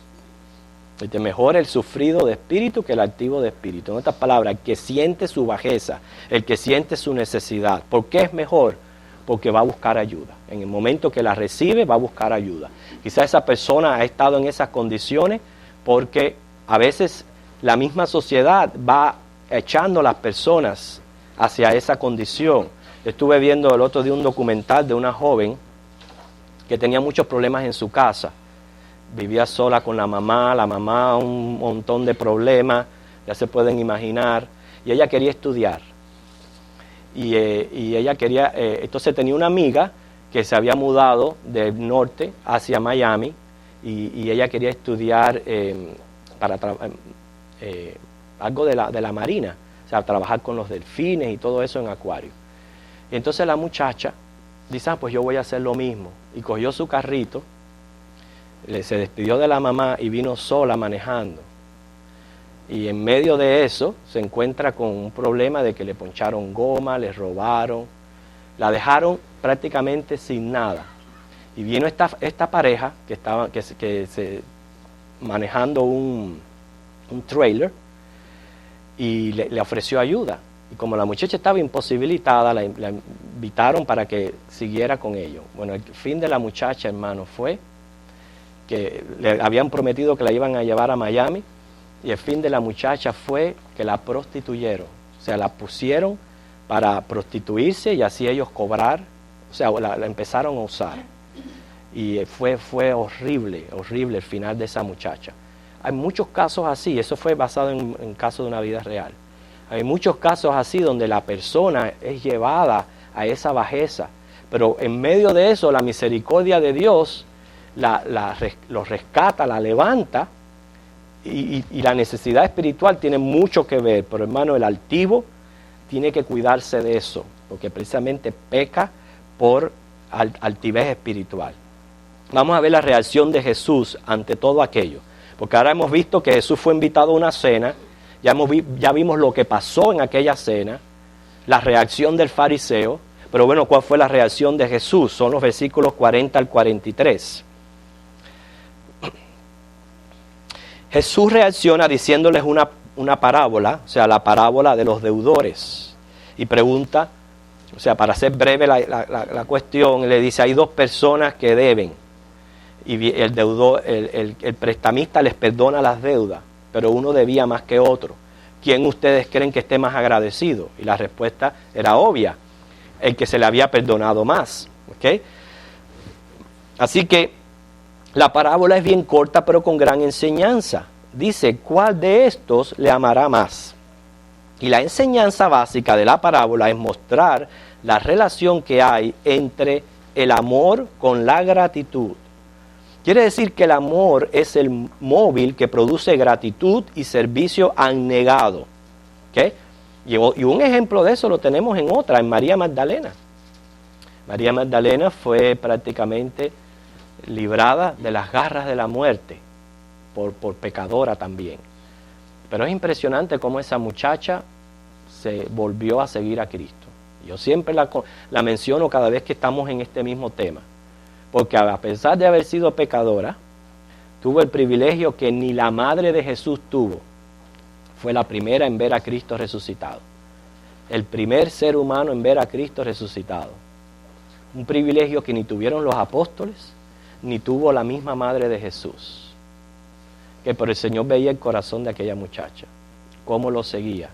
espíritu. Mejor el sufrido de espíritu que el altivo de espíritu. En otras palabras, el que siente su bajeza, el que siente su necesidad. ¿Por qué es mejor? Porque va a buscar ayuda. En el momento que la recibe, va a buscar ayuda. Quizá esa persona ha estado en esas condiciones porque a veces la misma sociedad va echando a las personas hacia esa condición. Estuve viendo el otro día un documental de una joven que tenía muchos problemas en su casa. Vivía sola con la mamá un montón de problemas, ya se pueden imaginar, y ella quería estudiar. Y ella quería, entonces tenía una amiga que se había mudado del norte hacia Miami, y ella quería estudiar algo de la marina, o sea, trabajar con los delfines y todo eso en acuario. Y entonces la muchacha dice, pues yo voy a hacer lo mismo, y cogió su carrito, se despidió de la mamá y vino sola manejando. Y en medio de eso se encuentra con un problema de que le poncharon goma, le robaron, la dejaron prácticamente sin nada. Y vino esta pareja que estaba manejando un trailer y le ofreció ayuda. Y como la muchacha estaba imposibilitada, la invitaron para que siguiera con ellos. Bueno, el fin de la muchacha, hermano, fue que le habían prometido que la iban a llevar a Miami, y el fin de la muchacha fue que la prostituyeron. O sea, la pusieron para prostituirse y así ellos cobrar. O sea, la empezaron a usar. Y fue horrible el final de esa muchacha. Hay muchos casos así, eso fue basado en casos de una vida real. Hay muchos casos así donde la persona es llevada a esa bajeza, pero en medio de eso la misericordia de Dios lo rescata, la levanta, y la necesidad espiritual tiene mucho que ver. Pero hermano, el altivo tiene que cuidarse de eso, porque precisamente peca por altivez espiritual. Vamos a ver la reacción de Jesús ante todo aquello, porque ahora hemos visto que Jesús fue invitado a una cena, ya vimos lo que pasó en aquella cena, la reacción del fariseo, pero bueno, ¿cuál fue la reacción de Jesús? Son los versículos 40 al 43. Jesús reacciona diciéndoles una parábola, o sea, la parábola de los deudores, y pregunta, o sea, para hacer breve la cuestión, le dice, hay dos personas que deben, y el deudor, el prestamista les perdona las deudas, pero uno debía más que otro. ¿Quién ustedes creen que esté más agradecido? Y la respuesta era obvia, el que se le había perdonado más. ¿Okay? Así que la parábola es bien corta, pero con gran enseñanza. Dice, ¿cuál de estos le amará más? Y la enseñanza básica de la parábola es mostrar la relación que hay entre el amor con la gratitud. Quiere decir que el amor es el móvil que produce gratitud y servicio abnegado. ¿Okay? Y un ejemplo de eso lo tenemos en otra, en María Magdalena. María Magdalena fue prácticamente librada de las garras de la muerte por pecadora también. Pero es impresionante cómo esa muchacha se volvió a seguir a Cristo. Yo siempre la menciono cada vez que estamos en este mismo tema. Porque a pesar de haber sido pecadora, tuvo el privilegio que ni la madre de Jesús tuvo. Fue la primera en ver a Cristo resucitado. El primer ser humano en ver a Cristo resucitado. Un privilegio que ni tuvieron los apóstoles, ni tuvo la misma madre de Jesús. Que por el Señor veía el corazón de aquella muchacha. Cómo lo seguía.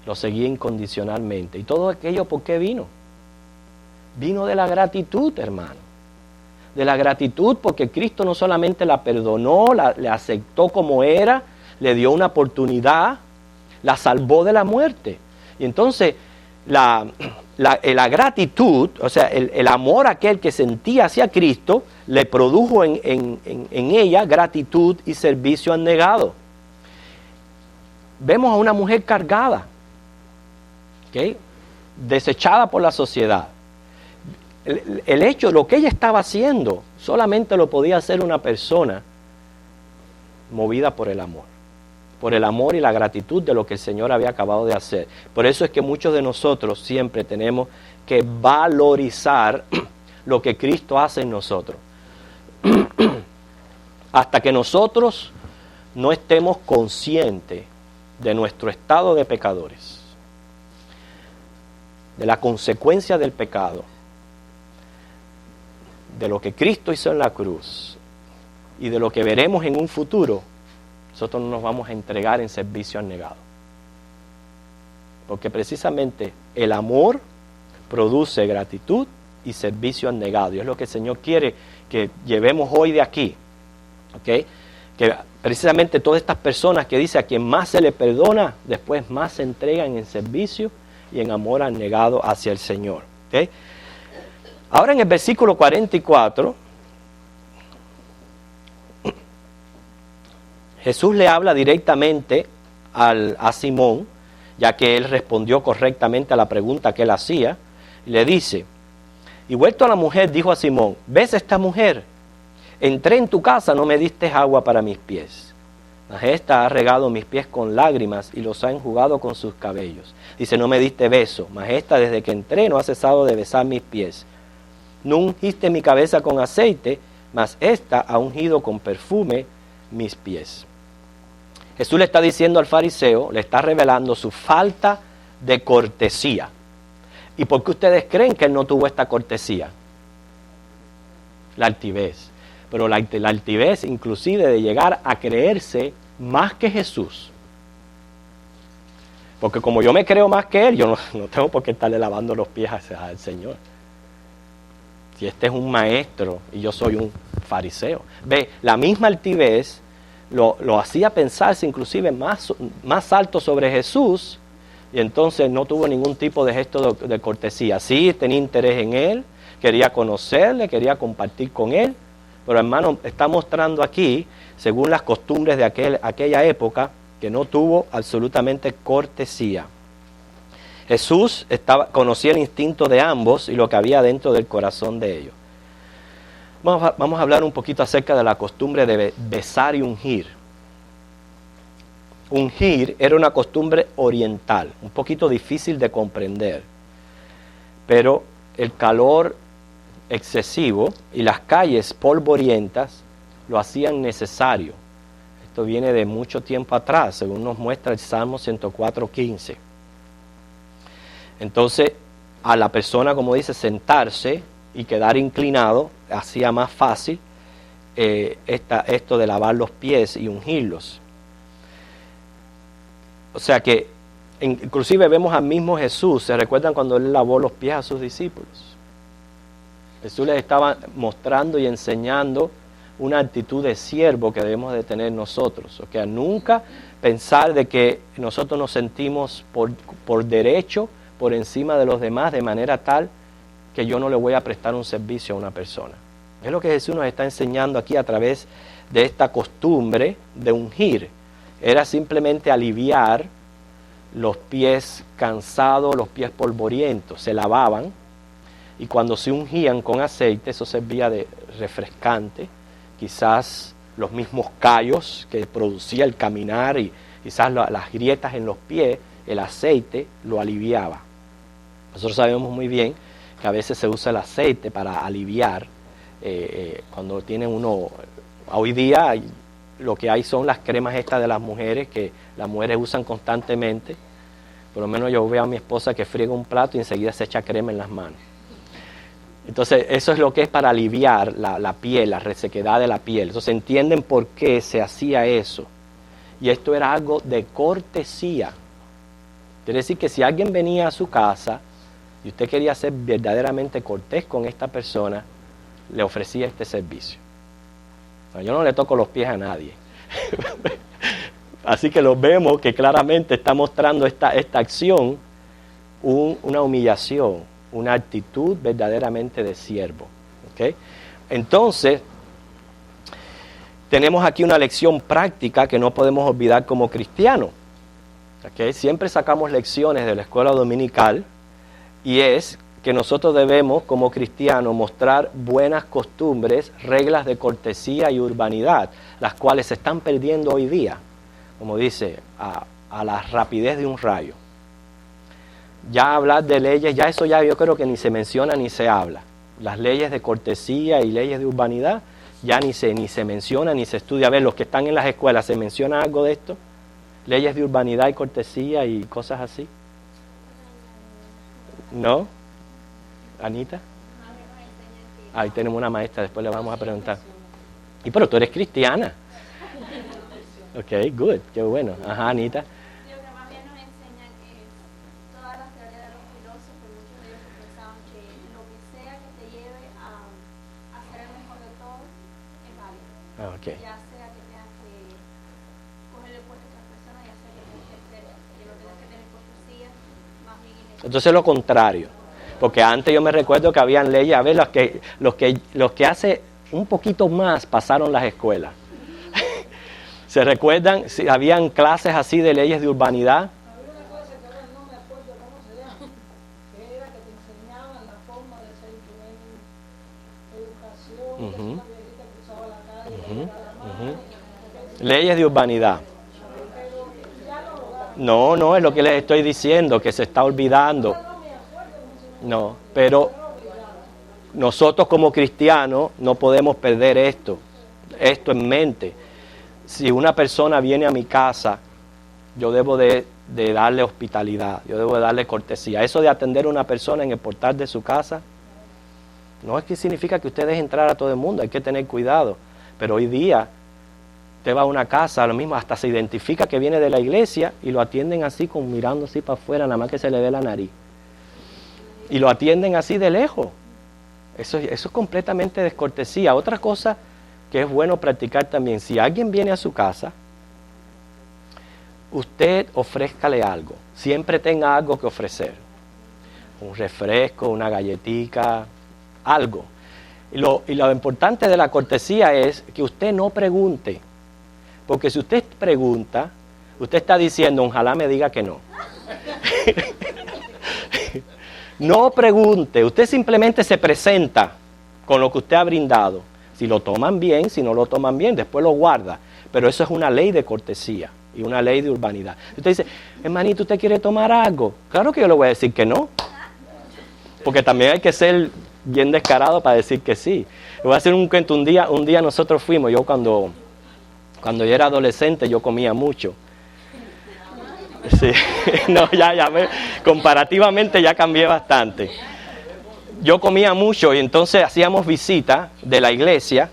Lo seguía incondicionalmente. ¿Y todo aquello por qué vino? Vino de la gratitud, hermano. De la gratitud porque Cristo no solamente la perdonó, le aceptó como era, le dio una oportunidad, la salvó de la muerte. Y entonces la gratitud, o sea, el amor aquel que sentía hacia Cristo, le produjo en ella gratitud y servicio abnegado. Vemos a una mujer cargada, ¿okay? Desechada por la sociedad. El hecho, lo que ella estaba haciendo, solamente lo podía hacer una persona movida por el amor y la gratitud de lo que el Señor había acabado de hacer. Por eso es que muchos de nosotros siempre tenemos que valorizar lo que Cristo hace en nosotros. Hasta que nosotros no estemos conscientes de nuestro estado de pecadores, de la consecuencia del pecado, de lo que Cristo hizo en la cruz y de lo que veremos en un futuro, nosotros no nos vamos a entregar en servicio abnegado. Porque precisamente el amor produce gratitud y servicio abnegado. Y es lo que el Señor quiere que llevemos hoy de aquí. ¿Okay? Que precisamente todas estas personas que dice a quien más se le perdona, después más se entregan en servicio y en amor abnegado hacia el Señor. ¿Okay? Ahora en el versículo 44, Jesús le habla directamente a Simón, ya que él respondió correctamente a la pregunta que él hacía, y le dice, y vuelto a la mujer, dijo a Simón, ¿ves esta mujer? Entré en tu casa, no me diste agua para mis pies, mas esta ha regado mis pies con lágrimas y los ha enjugado con sus cabellos. Dice, no me diste beso, mas esta desde que entré no ha cesado de besar mis pies. No ungiste mi cabeza con aceite, mas esta ha ungido con perfume mis pies. Jesús le está diciendo al fariseo, le está revelando su falta de cortesía. ¿Y por qué ustedes creen que él no tuvo esta cortesía? La altivez. Pero la altivez inclusive de llegar a creerse más que Jesús. Porque como yo me creo más que él, yo no tengo por qué estarle lavando los pies al Señor. Si este es un maestro y yo soy un fariseo. Ve, la misma altivez lo hacía pensarse inclusive más alto sobre Jesús, y entonces no tuvo ningún tipo de gesto de cortesía. Sí, tenía interés en él, quería conocerle, quería compartir con él, pero hermano, está mostrando aquí, según las costumbres de aquella época, que no tuvo absolutamente cortesía. Jesús conocía el instinto de ambos y lo que había dentro del corazón de ellos. Vamos a hablar un poquito acerca de la costumbre de besar y ungir. Ungir era una costumbre oriental, un poquito difícil de comprender, pero el calor excesivo y las calles polvorientas lo hacían necesario. Esto viene de mucho tiempo atrás, según nos muestra el Salmo 104:15. Entonces, a la persona, como dice, sentarse y quedar inclinado, hacía más fácil esto de lavar los pies y ungirlos. O sea que, inclusive vemos al mismo Jesús, ¿se recuerdan cuando él lavó los pies a sus discípulos? Jesús les estaba mostrando y enseñando una actitud de siervo que debemos de tener nosotros. O sea, nunca pensar de que nosotros nos sentimos por derecho, por encima de los demás, de manera tal que yo no le voy a prestar un servicio a una persona. Es lo que Jesús nos está enseñando aquí a través de esta costumbre de ungir. Era simplemente aliviar los pies cansados, los pies polvorientos. Se lavaban y cuando se ungían con aceite, eso servía de refrescante. Quizás los mismos callos que producía el caminar y quizás las grietas en los pies, el aceite lo aliviaba. Nosotros sabemos muy bien que a veces se usa el aceite para aliviar cuando tienen uno. Hoy día lo que hay son las cremas estas de las mujeres que las mujeres usan constantemente. Por lo menos yo veo a mi esposa que friega un plato y enseguida se echa crema en las manos. Entonces eso es lo que es para aliviar la piel, la resequedad de la piel. Entonces entienden por qué se hacía eso. Y esto era algo de cortesía. Quiere decir que si alguien venía a su casa y usted quería ser verdaderamente cortés con esta persona, le ofrecía este servicio. Yo no le toco los pies a nadie. Así que lo vemos que claramente está mostrando esta acción, una humillación, una actitud verdaderamente de siervo. ¿Okay? Entonces, tenemos aquí una lección práctica que no podemos olvidar como cristianos. ¿Okay? Siempre sacamos lecciones de la escuela dominical y es que nosotros debemos como cristianos mostrar buenas costumbres, reglas de cortesía y urbanidad, las cuales se están perdiendo hoy día, como dice, a la rapidez de un rayo. Ya hablar de leyes, ya eso ya yo creo que ni se menciona ni se habla. Las leyes de cortesía y leyes de urbanidad ya ni se menciona ni se estudia. A ver, los que están en las escuelas, ¿se menciona algo de esto? Leyes de urbanidad y cortesía y cosas así. ¿No? Anita. Ahí tenemos una maestra, después le vamos a preguntar. Y pero tú eres cristiana. Ok, good, qué bueno. Ajá, Anita. Lo que más bien nos enseñan es todas las teorías de los filósofos, muchos de ellos que pensaban que lo que sea que te lleve a ser el mejor de todos es válido. Okay. Ya sea que tengas que coger el puesto de otras personas, ya sea que no tengas que tener cortesía, más bien entonces lo contrario. Porque antes yo me recuerdo que habían leyes, a ver, los que hace un poquito más pasaron las escuelas. ¿Se recuerdan? Si habían clases así de leyes de urbanidad. Había una clase que ahora no me acuerdo cómo se llama, que era que te enseñaban la forma de ser educación, que es una viejita que cruzaba la calle, que era la mano. Leyes de urbanidad. No, es lo que les estoy diciendo, que se está olvidando. No, pero nosotros como cristianos no podemos perder esto en mente. Si una persona viene a mi casa, yo debo de darle hospitalidad, yo debo de darle cortesía. Eso de atender a una persona en el portal de su casa, no es que significa que usted deje entrar a todo el mundo, hay que tener cuidado. Pero hoy día, usted va a una casa, lo mismo, hasta se identifica que viene de la iglesia y lo atienden así, como mirando así para afuera, nada más que se le ve la nariz. Y lo atienden así de lejos. Eso es completamente descortesía. Otra cosa que es bueno practicar también, si alguien viene a su casa, usted ofrézcale algo. Siempre tenga algo que ofrecer. Un refresco, una galletica, algo. Y lo importante de la cortesía es que usted no pregunte. Porque si usted pregunta, usted está diciendo, ojalá me diga que no. No pregunte, usted simplemente se presenta con lo que usted ha brindado. Si lo toman bien, si no lo toman bien, después lo guarda. Pero eso es una ley de cortesía y una ley de urbanidad. Usted dice, hermanito, ¿usted quiere tomar algo? Claro que yo le voy a decir que no. Porque también hay que ser bien descarado para decir que sí. Le voy a hacer un cuento. Un día nosotros fuimos, yo cuando yo era adolescente yo comía mucho. Sí, no, comparativamente ya cambié bastante. Yo comía mucho y entonces hacíamos visitas de la iglesia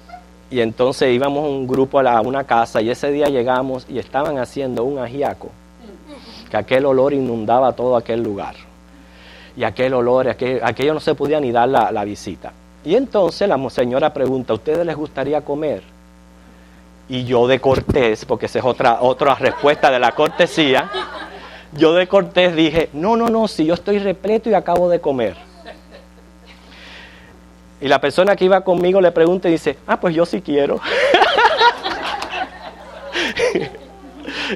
y entonces íbamos un grupo a una casa y ese día llegamos y estaban haciendo un ajiaco, que aquel olor inundaba todo aquel lugar. Y aquel olor, aquello no se podía ni dar la visita. Y entonces la señora pregunta, ¿a ustedes les gustaría comer? Y yo de cortés, porque esa es otra respuesta de la cortesía, yo de cortés dije, no, si yo estoy repleto y acabo de comer. Y la persona que iba conmigo le pregunta y dice, pues yo sí quiero.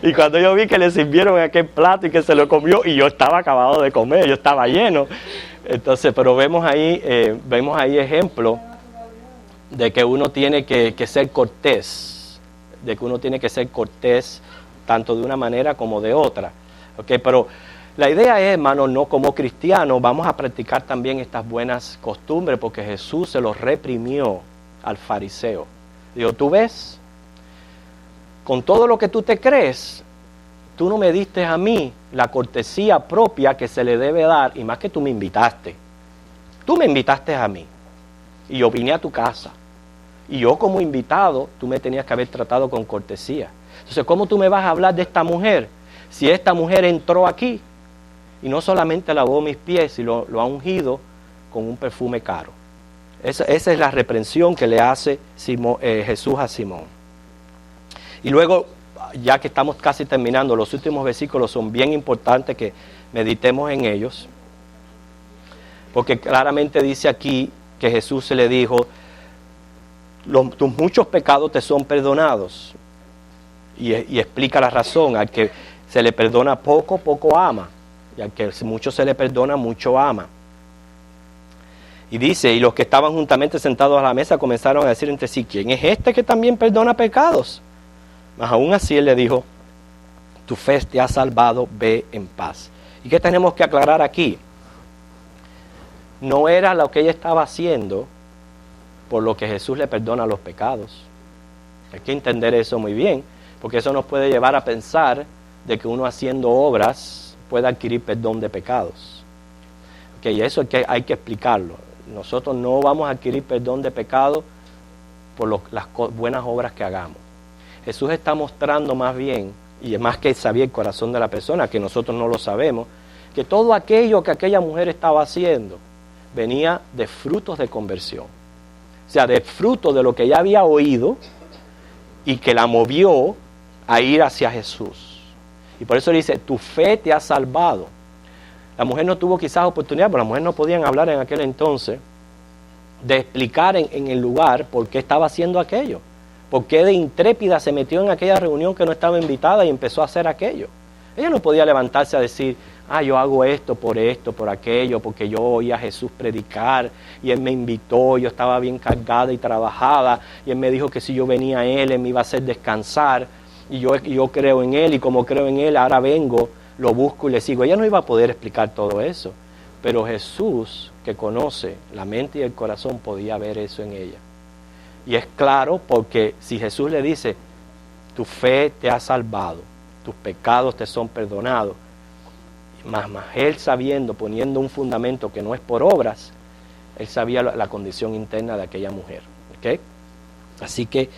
Y cuando yo vi que le sirvieron aquel plato y que se lo comió, y yo estaba acabado de comer, yo estaba lleno. Entonces, pero vemos ahí ejemplo de que uno tiene que ser cortés, tanto de una manera como de otra. ¿Okay? Pero la idea es, hermano, no como cristianos, vamos a practicar también estas buenas costumbres, porque Jesús se los reprimió al fariseo. Digo, ¿tú ves? Con todo lo que tú te crees, tú no me diste a mí la cortesía propia que se le debe dar, y más que tú me invitaste. Tú me invitaste a mí, y yo vine a tu casa. Y yo como invitado, tú me tenías que haber tratado con cortesía. Entonces, ¿cómo tú me vas a hablar de esta mujer? Si esta mujer entró aquí y no solamente lavó mis pies, y lo ha ungido con un perfume caro. Esa es la reprensión que le hace Jesús a Simón. Y luego, ya que estamos casi terminando, los últimos versículos son bien importantes que meditemos en ellos. Porque claramente dice aquí que Jesús se le dijo, tus muchos pecados te son perdonados. Y explica la razón. Al que se le perdona poco, poco ama. Y al que mucho se le perdona, mucho ama. Y dice, y los que estaban juntamente sentados a la mesa comenzaron a decir entre sí, ¿quién es este que también perdona pecados? Mas aún así él le dijo, tu fe te ha salvado, ve en paz. ¿Y qué tenemos que aclarar aquí? No era lo que ella estaba haciendo por lo que Jesús le perdona los pecados. Hay que entender eso muy bien, porque eso nos puede llevar a pensar de que uno haciendo obras puede adquirir perdón de pecados. Y eso hay que explicarlo. Nosotros no vamos a adquirir perdón de pecado por las buenas obras que hagamos. Jesús está mostrando más bien, y es más que sabía el corazón de la persona, que nosotros no lo sabemos, que todo aquello que aquella mujer estaba haciendo venía de frutos de conversión. O sea, de fruto de lo que ella había oído y que la movió a ir hacia Jesús. Y por eso dice, tu fe te ha salvado. La mujer no tuvo quizás oportunidad, porque las mujeres no podían hablar en aquel entonces, de explicar en el lugar por qué estaba haciendo aquello. Por qué de intrépida se metió en aquella reunión que no estaba invitada y empezó a hacer aquello. Ella no podía levantarse a decir, yo hago esto, por aquello, porque yo oí a Jesús predicar y Él me invitó, yo estaba bien cargada y trabajada, y Él me dijo que si yo venía a Él me iba a hacer descansar, y yo creo en Él, y como creo en Él, ahora vengo, lo busco y le sigo. Ella no iba a poder explicar todo eso, pero Jesús, que conoce la mente y el corazón, podía ver eso en ella. Y es claro, porque si Jesús le dice, tu fe te ha salvado, tus pecados te son perdonados, más él sabiendo, poniendo un fundamento que no es por obras, él sabía la condición interna de aquella mujer. ¿Okay? Así que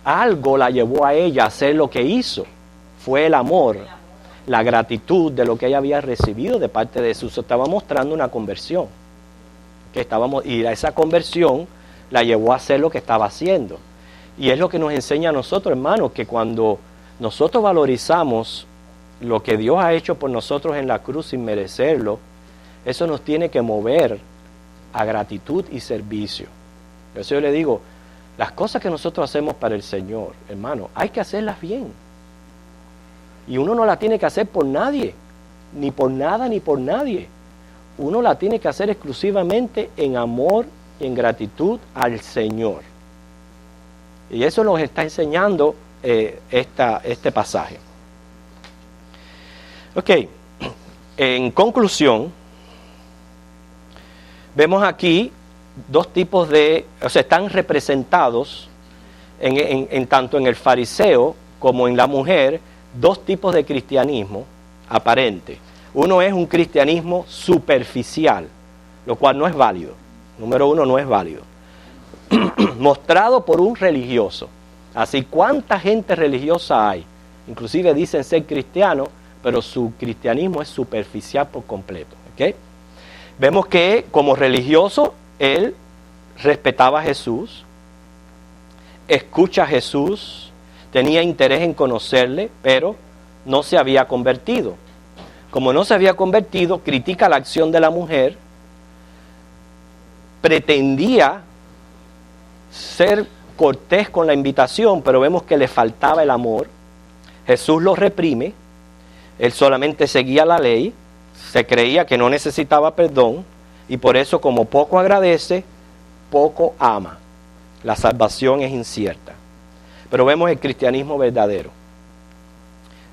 algo la llevó a ella a hacer lo que hizo. Fue el amor, la gratitud de lo que ella había recibido de parte de Jesús. Estaba mostrando una conversión. Y esa conversión la llevó a hacer lo que estaba haciendo. Y es lo que nos enseña a nosotros, hermanos, que cuando nosotros valorizamos lo que Dios ha hecho por nosotros en la cruz sin merecerlo, eso nos tiene que mover a gratitud y servicio. Por eso yo le digo, las cosas que nosotros hacemos para el Señor, hermano, hay que hacerlas bien. Y uno no la tiene que hacer por nadie, ni por nada, ni por nadie. Uno la tiene que hacer exclusivamente en amor y en gratitud al Señor. Y eso nos está enseñando este pasaje. Ok, en conclusión, vemos aquí dos tipos están representados en tanto en el fariseo como en la mujer, dos tipos de cristianismo aparente. Uno es un cristianismo superficial, lo cual no es válido. Número uno, no es válido. Mostrado por un religioso. Así, ¿cuánta gente religiosa hay? Inclusive dicen ser cristianos, pero su cristianismo es superficial por completo. ¿Okay? Vemos que como religioso, él respetaba a Jesús. escucha a Jesús, tenía interés en conocerle, pero no se había convertido. Como no se había convertido, critica la acción de la mujer, pretendía ser cortés con la invitación, pero vemos que le faltaba el amor. Jesús lo reprime, él solamente seguía la ley, se creía que no necesitaba perdón, y por eso, como poco agradece, poco ama. La salvación es incierta. Pero vemos el cristianismo verdadero,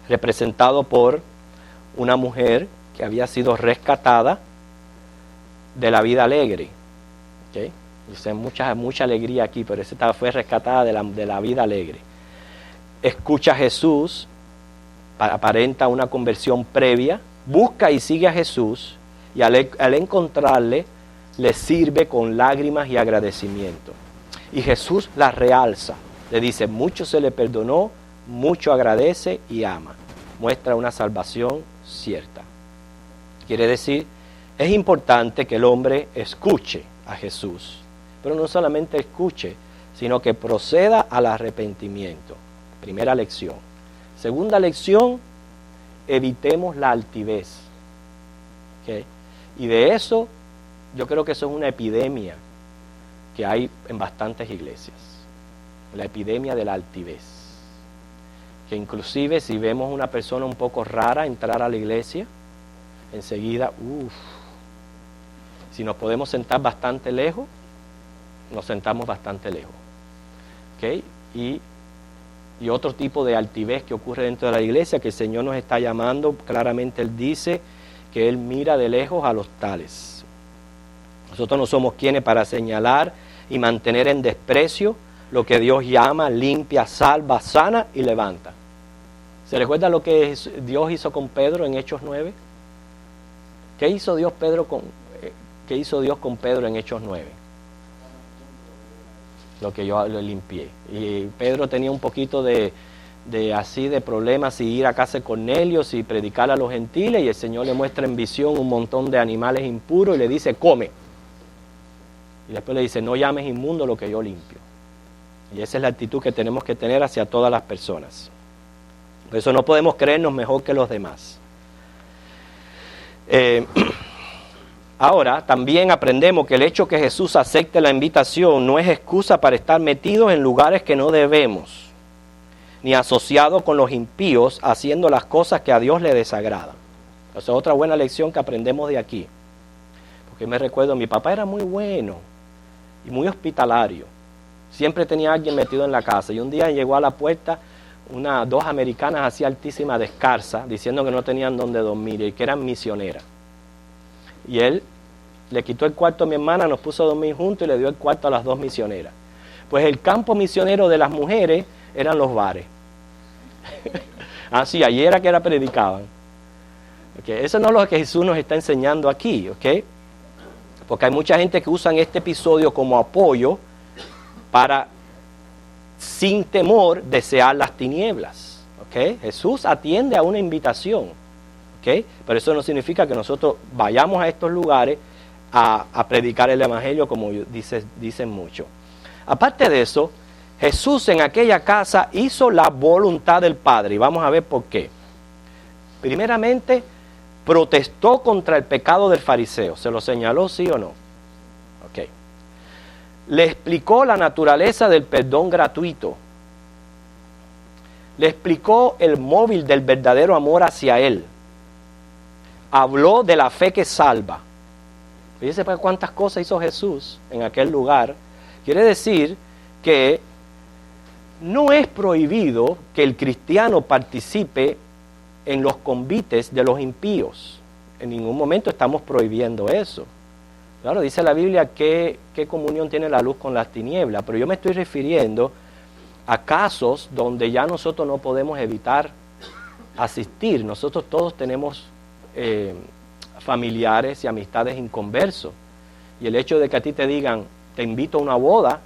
representado por una mujer que había sido rescatada de la vida alegre. ¿Okay? Dice mucha alegría aquí, pero esa fue rescatada de la vida alegre. Escucha a Jesús, aparenta una conversión previa, busca y sigue a Jesús, y al encontrarle, le sirve con lágrimas y agradecimiento. Y Jesús la realza, le dice, mucho se le perdonó, mucho agradece y ama. Muestra una salvación cierta. Quiere decir, es importante que el hombre escuche a Jesús, pero no solamente escuche, sino que proceda al arrepentimiento. Primera lección. Segunda lección, evitemos la altivez. ¿Okay? Y de eso, yo creo que eso es una epidemia que hay en bastantes iglesias. La epidemia de la altivez. Que inclusive si vemos una persona un poco rara entrar a la iglesia, enseguida, si nos podemos sentar bastante lejos, nos sentamos bastante lejos. ¿Okay? Y otro tipo de altivez que ocurre dentro de la iglesia, que el Señor nos está llamando, claramente Él dice que Él mira de lejos a los tales. Nosotros no somos quienes para señalar y mantener en desprecio lo que Dios llama, limpia, salva, sana y levanta. ¿Se recuerda lo que Dios hizo con Pedro en Hechos 9? ¿Qué hizo Dios con Pedro en Hechos 9? Lo que yo lo limpié. Y Pedro tenía un poquito de problemas si ir a casa de Cornelio, si predicar a los gentiles, y el Señor le muestra en visión un montón de animales impuros y le dice, come. Y después le dice, no llames inmundo lo que yo limpio. Y esa es la actitud que tenemos que tener hacia todas las personas. Por eso no podemos creernos mejor que los demás. Ahora, también aprendemos que el hecho que Jesús acepte la invitación no es excusa para estar metidos en lugares que no debemos, ni asociados con los impíos haciendo las cosas que a Dios le desagradan. Esa es otra buena lección que aprendemos de aquí. Porque me recuerdo, mi papá era muy bueno y muy hospitalario. Siempre tenía a alguien metido en la casa. Y un día llegó a la puerta dos americanas así altísimas, descalzas, diciendo que no tenían dónde dormir y que eran misioneras. Y él le quitó el cuarto a mi hermana, nos puso a dormir juntos y le dio el cuarto a las dos misioneras. Pues el campo misionero de las mujeres eran los bares. Así, allí era que predicaban. Okay, eso no es lo que Jesús nos está enseñando aquí, ¿ok? Porque hay mucha gente que usan este episodio como apoyo para, sin temor, desear las tinieblas. ¿Okay? Jesús atiende a una invitación. ¿Okay? Pero eso no significa que nosotros vayamos a estos lugares a predicar el evangelio como dicen mucho. Aparte de eso, Jesús en aquella casa hizo la voluntad del Padre. Y vamos a ver por qué. Primeramente, protestó contra el pecado del fariseo. ¿Se lo señaló, sí o no? Ok. Le explicó la naturaleza del perdón gratuito. Le explicó el móvil del verdadero amor hacia Él. Habló de la fe que salva. Fíjese para cuántas cosas hizo Jesús en aquel lugar. Quiere decir que no es prohibido que el cristiano participe en los convites de los impíos. En ningún momento estamos prohibiendo eso. Claro, dice la Biblia que qué comunión tiene la luz con las tinieblas, pero yo me estoy refiriendo a casos donde ya nosotros no podemos evitar asistir. Nosotros todos tenemos familiares y amistades inconversos. Y el hecho de que a ti te digan, te invito a una boda,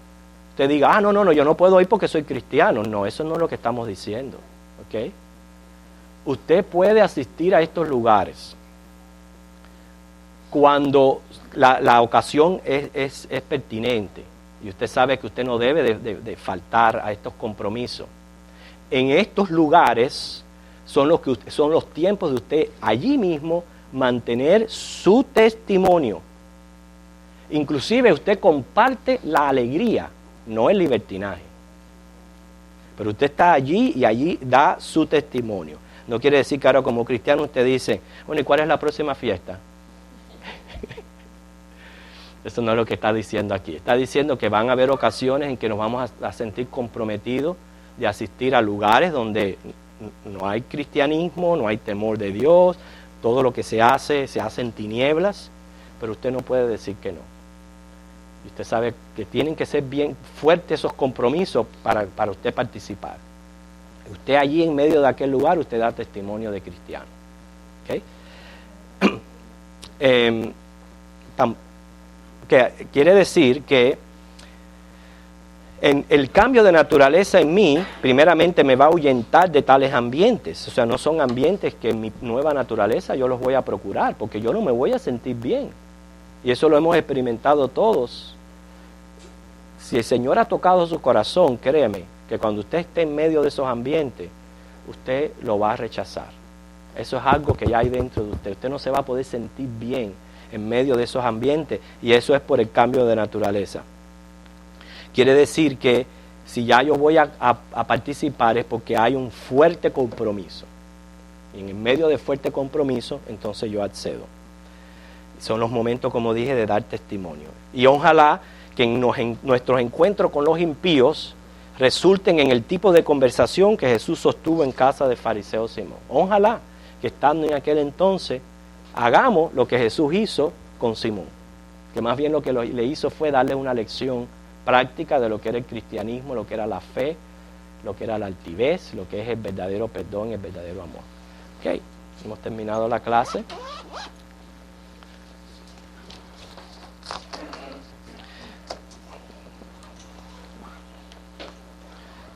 te diga, no, yo no puedo ir porque soy cristiano. No, eso no es lo que estamos diciendo. ¿Okay? Usted puede asistir a estos lugares cuando la ocasión es pertinente. Y usted sabe que usted no debe de faltar a estos compromisos. En estos lugares son los tiempos de usted allí mismo mantener su testimonio. Inclusive usted comparte la alegría, no el libertinaje. Pero usted está allí y allí da su testimonio. No quiere decir que ahora como cristiano usted dice, bueno, ¿y cuál es la próxima fiesta? Eso no es lo que está diciendo aquí. Está diciendo que van a haber ocasiones en que nos vamos a sentir comprometidos de asistir a lugares donde no hay cristianismo, no hay temor de Dios, todo lo que se hace en tinieblas, pero usted no puede decir que no. Y usted sabe que tienen que ser bien fuertes esos compromisos para usted participar. Usted allí en medio de aquel lugar, usted da testimonio de cristiano. ¿Okay? Que quiere decir que el cambio de naturaleza en mí, primeramente me va a ahuyentar de tales ambientes. O sea, no son ambientes que en mi nueva naturaleza yo los voy a procurar, porque yo no me voy a sentir bien. Y eso lo hemos experimentado todos. Si el Señor ha tocado su corazón, créeme, que cuando usted esté en medio de esos ambientes, usted lo va a rechazar. Eso es algo que ya hay dentro de usted. Usted no se va a poder sentir bien en medio de esos ambientes, y eso es por el cambio de naturaleza. Quiere decir que si ya yo voy a participar es porque hay un fuerte compromiso. Y en medio de fuerte compromiso, entonces yo accedo. Son los momentos, como dije, de dar testimonio. Y ojalá que en nuestros encuentros con los impíos resulten en el tipo de conversación que Jesús sostuvo en casa de fariseo Simón. Ojalá que estando en aquel entonces hagamos lo que Jesús hizo con Simón, que más bien lo que le hizo fue darle una lección práctica de lo que era el cristianismo, lo que era la fe, lo que era la altivez, lo que es el verdadero perdón, el verdadero amor. Ok, hemos terminado la clase.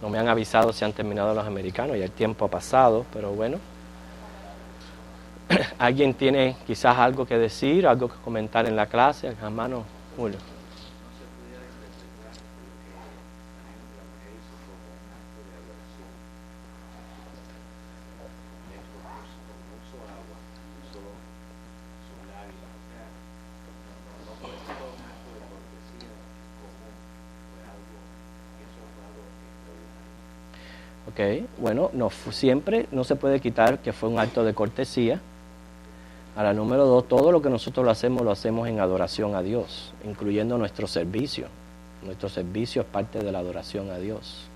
No me han avisado si han terminado los americanos, ya el tiempo ha pasado, pero bueno. ¿Alguien tiene quizás algo que decir, algo que comentar en la clase? Hermano Julio. Ok, bueno, siempre no se puede quitar que fue un acto de cortesía. Ahora, número 2, todo lo que nosotros lo hacemos en adoración a Dios, incluyendo nuestro servicio. Nuestro servicio es parte de la adoración a Dios.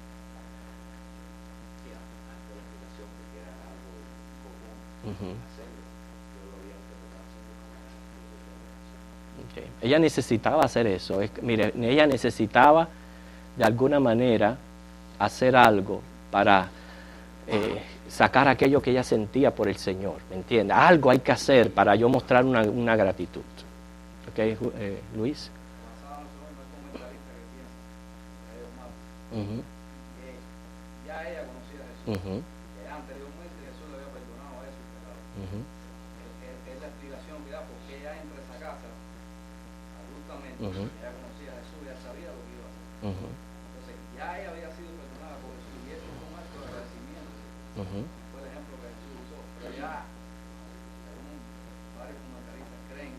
Okay. Ella necesitaba hacer eso. Mire, ella necesitaba de alguna manera hacer algo para sacar aquello que ella sentía por el Señor, ¿me entiende? Algo hay que hacer para yo mostrar una gratitud. ¿Ok, Luis? Ya ella conocía a Jesús. Que anteriormente Jesús le había perdonado a esos pecados. Es la explicación que da porque ella entra a esa casa adultamente. Ella conocía a Jesús, ya sabía lo que iba a hacer. Entonces ya ella había sido perdonada por Jesús y eso fue un acto de agradecimiento. Fue el ejemplo que Jesús usó. Pero ya, según varios comentaristas creen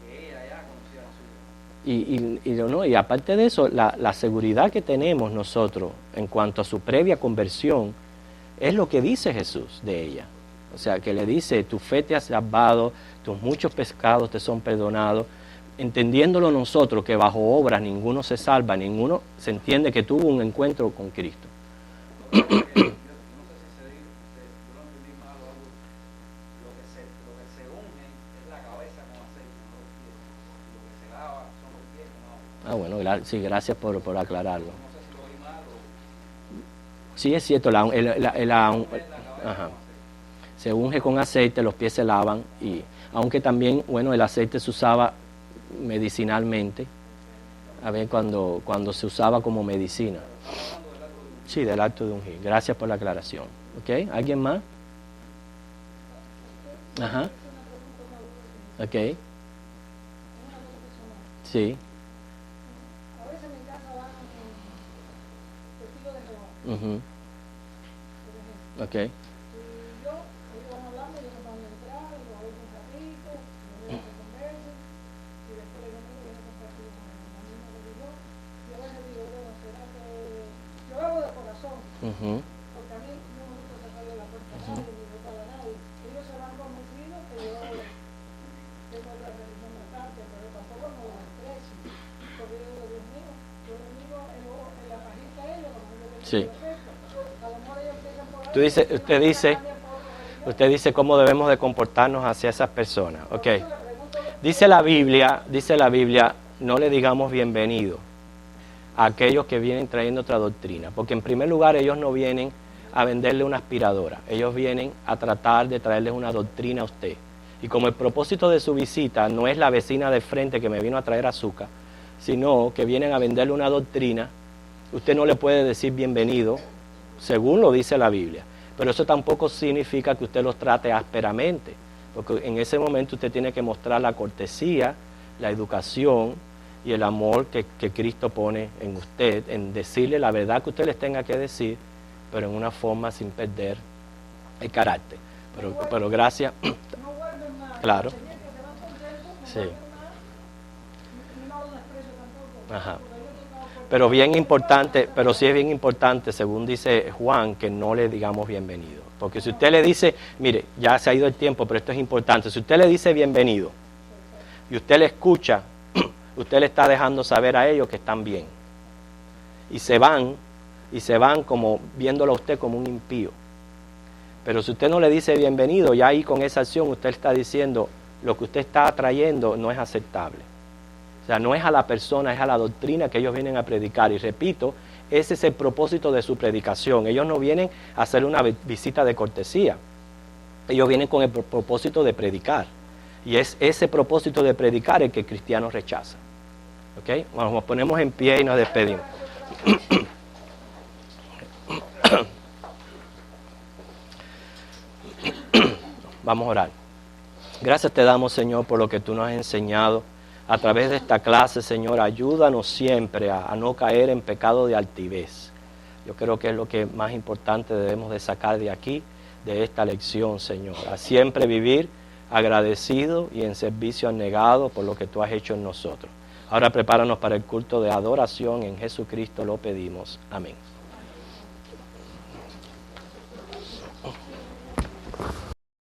que ella ya conocía a Jesús. Y aparte de eso, la seguridad que tenemos nosotros en cuanto a su previa conversión es lo que dice Jesús de ella. O sea, que le dice, tu fe te ha salvado, tus muchos pecados te son perdonados, entendiéndolo nosotros que bajo obras ninguno se salva, ninguno se entiende que tuvo un encuentro con Cristo. Ah, bueno, sí, gracias por aclararlo. Sí, es cierto, se unge con aceite, los pies se lavan, y aunque también, bueno, el aceite se usaba medicinalmente, a ver, cuando se usaba como medicina. Sí, del acto de ungir. Gracias por la aclaración. ¿Ok? ¿Alguien más? Ajá. Ok. Sí. A veces me Ujú. Por ejemplo, Ok. si yo, ellos van hablando, yo no van a entrar, lo oigo un ratito, lo veo que conversen, y después el domingo viene a compartir con él. Lo mismo que digo, yo a veces digo, bueno, será que yo lo hago de corazón, Ujú. porque a mí no me gusta sacarle la puerta a nadie, ni botar a nadie. Ellos se van convencidos que yo tengo la religión bastante, pero tampoco no lo desprecio. Porque yo digo, Dios mío, yo le digo en la pajita a ellos, como yo les Sí. digo, a lo mejor ellos empiezan por ahí. Tú dice, y usted van a dice, cambiar por otra religión. usted dice cómo debemos de comportarnos hacia esas personas. Ok. Por eso le pregunto, Dice la Biblia, no le digamos bienvenido a aquellos que vienen trayendo otra doctrina, porque en primer lugar ellos no vienen a venderle una aspiradora, ellos vienen a tratar de traerles una doctrina a usted. Y como el propósito de su visita no es la vecina del frente que me vino a traer azúcar, sino que vienen a venderle una doctrina, usted no le puede decir bienvenido, según lo dice la Biblia. Pero eso tampoco significa que usted los trate ásperamente, porque en ese momento usted tiene que mostrar la cortesía, la educación y el amor que Cristo pone en usted, en decirle la verdad que usted les tenga que decir, pero en una forma sin perder el carácter. Pero gracias, no vuelven más. Claro. Los clientes se van contentos, no Sí. vuelven más, y no lo desprecio tampoco. Ajá. Porque yo he tocado por- pero bien importante, pero sí es bien importante, según dice Juan, que no le digamos bienvenido. Porque si usted le dice, mire, ya se ha ido el tiempo, pero esto es importante, si usted le dice bienvenido y usted le escucha, usted le está dejando saber a ellos que están bien. Y se van como viéndolo a usted como un impío. Pero si usted no le dice bienvenido, ya ahí con esa acción usted está diciendo lo que usted está trayendo no es aceptable. O sea, no es a la persona, es a la doctrina que ellos vienen a predicar. Y repito, ese es el propósito de su predicación. Ellos no vienen a hacer una visita de cortesía. Ellos vienen con el propósito de predicar. Y es ese propósito de predicar el que el cristiano rechaza. ¿Ok? Bueno, nos ponemos en pie y nos despedimos. Vamos a orar. Gracias te damos, Señor, por lo que tú nos has enseñado a través de esta clase, Señor. Ayúdanos siempre a no caer en pecado de altivez. Yo creo que es lo que más importante debemos de sacar de aquí, de esta lección, Señor. A siempre vivir agradecido y en servicio abnegado por lo que tú has hecho en nosotros. Ahora prepáranos para el culto de adoración. En Jesucristo lo pedimos. Amén.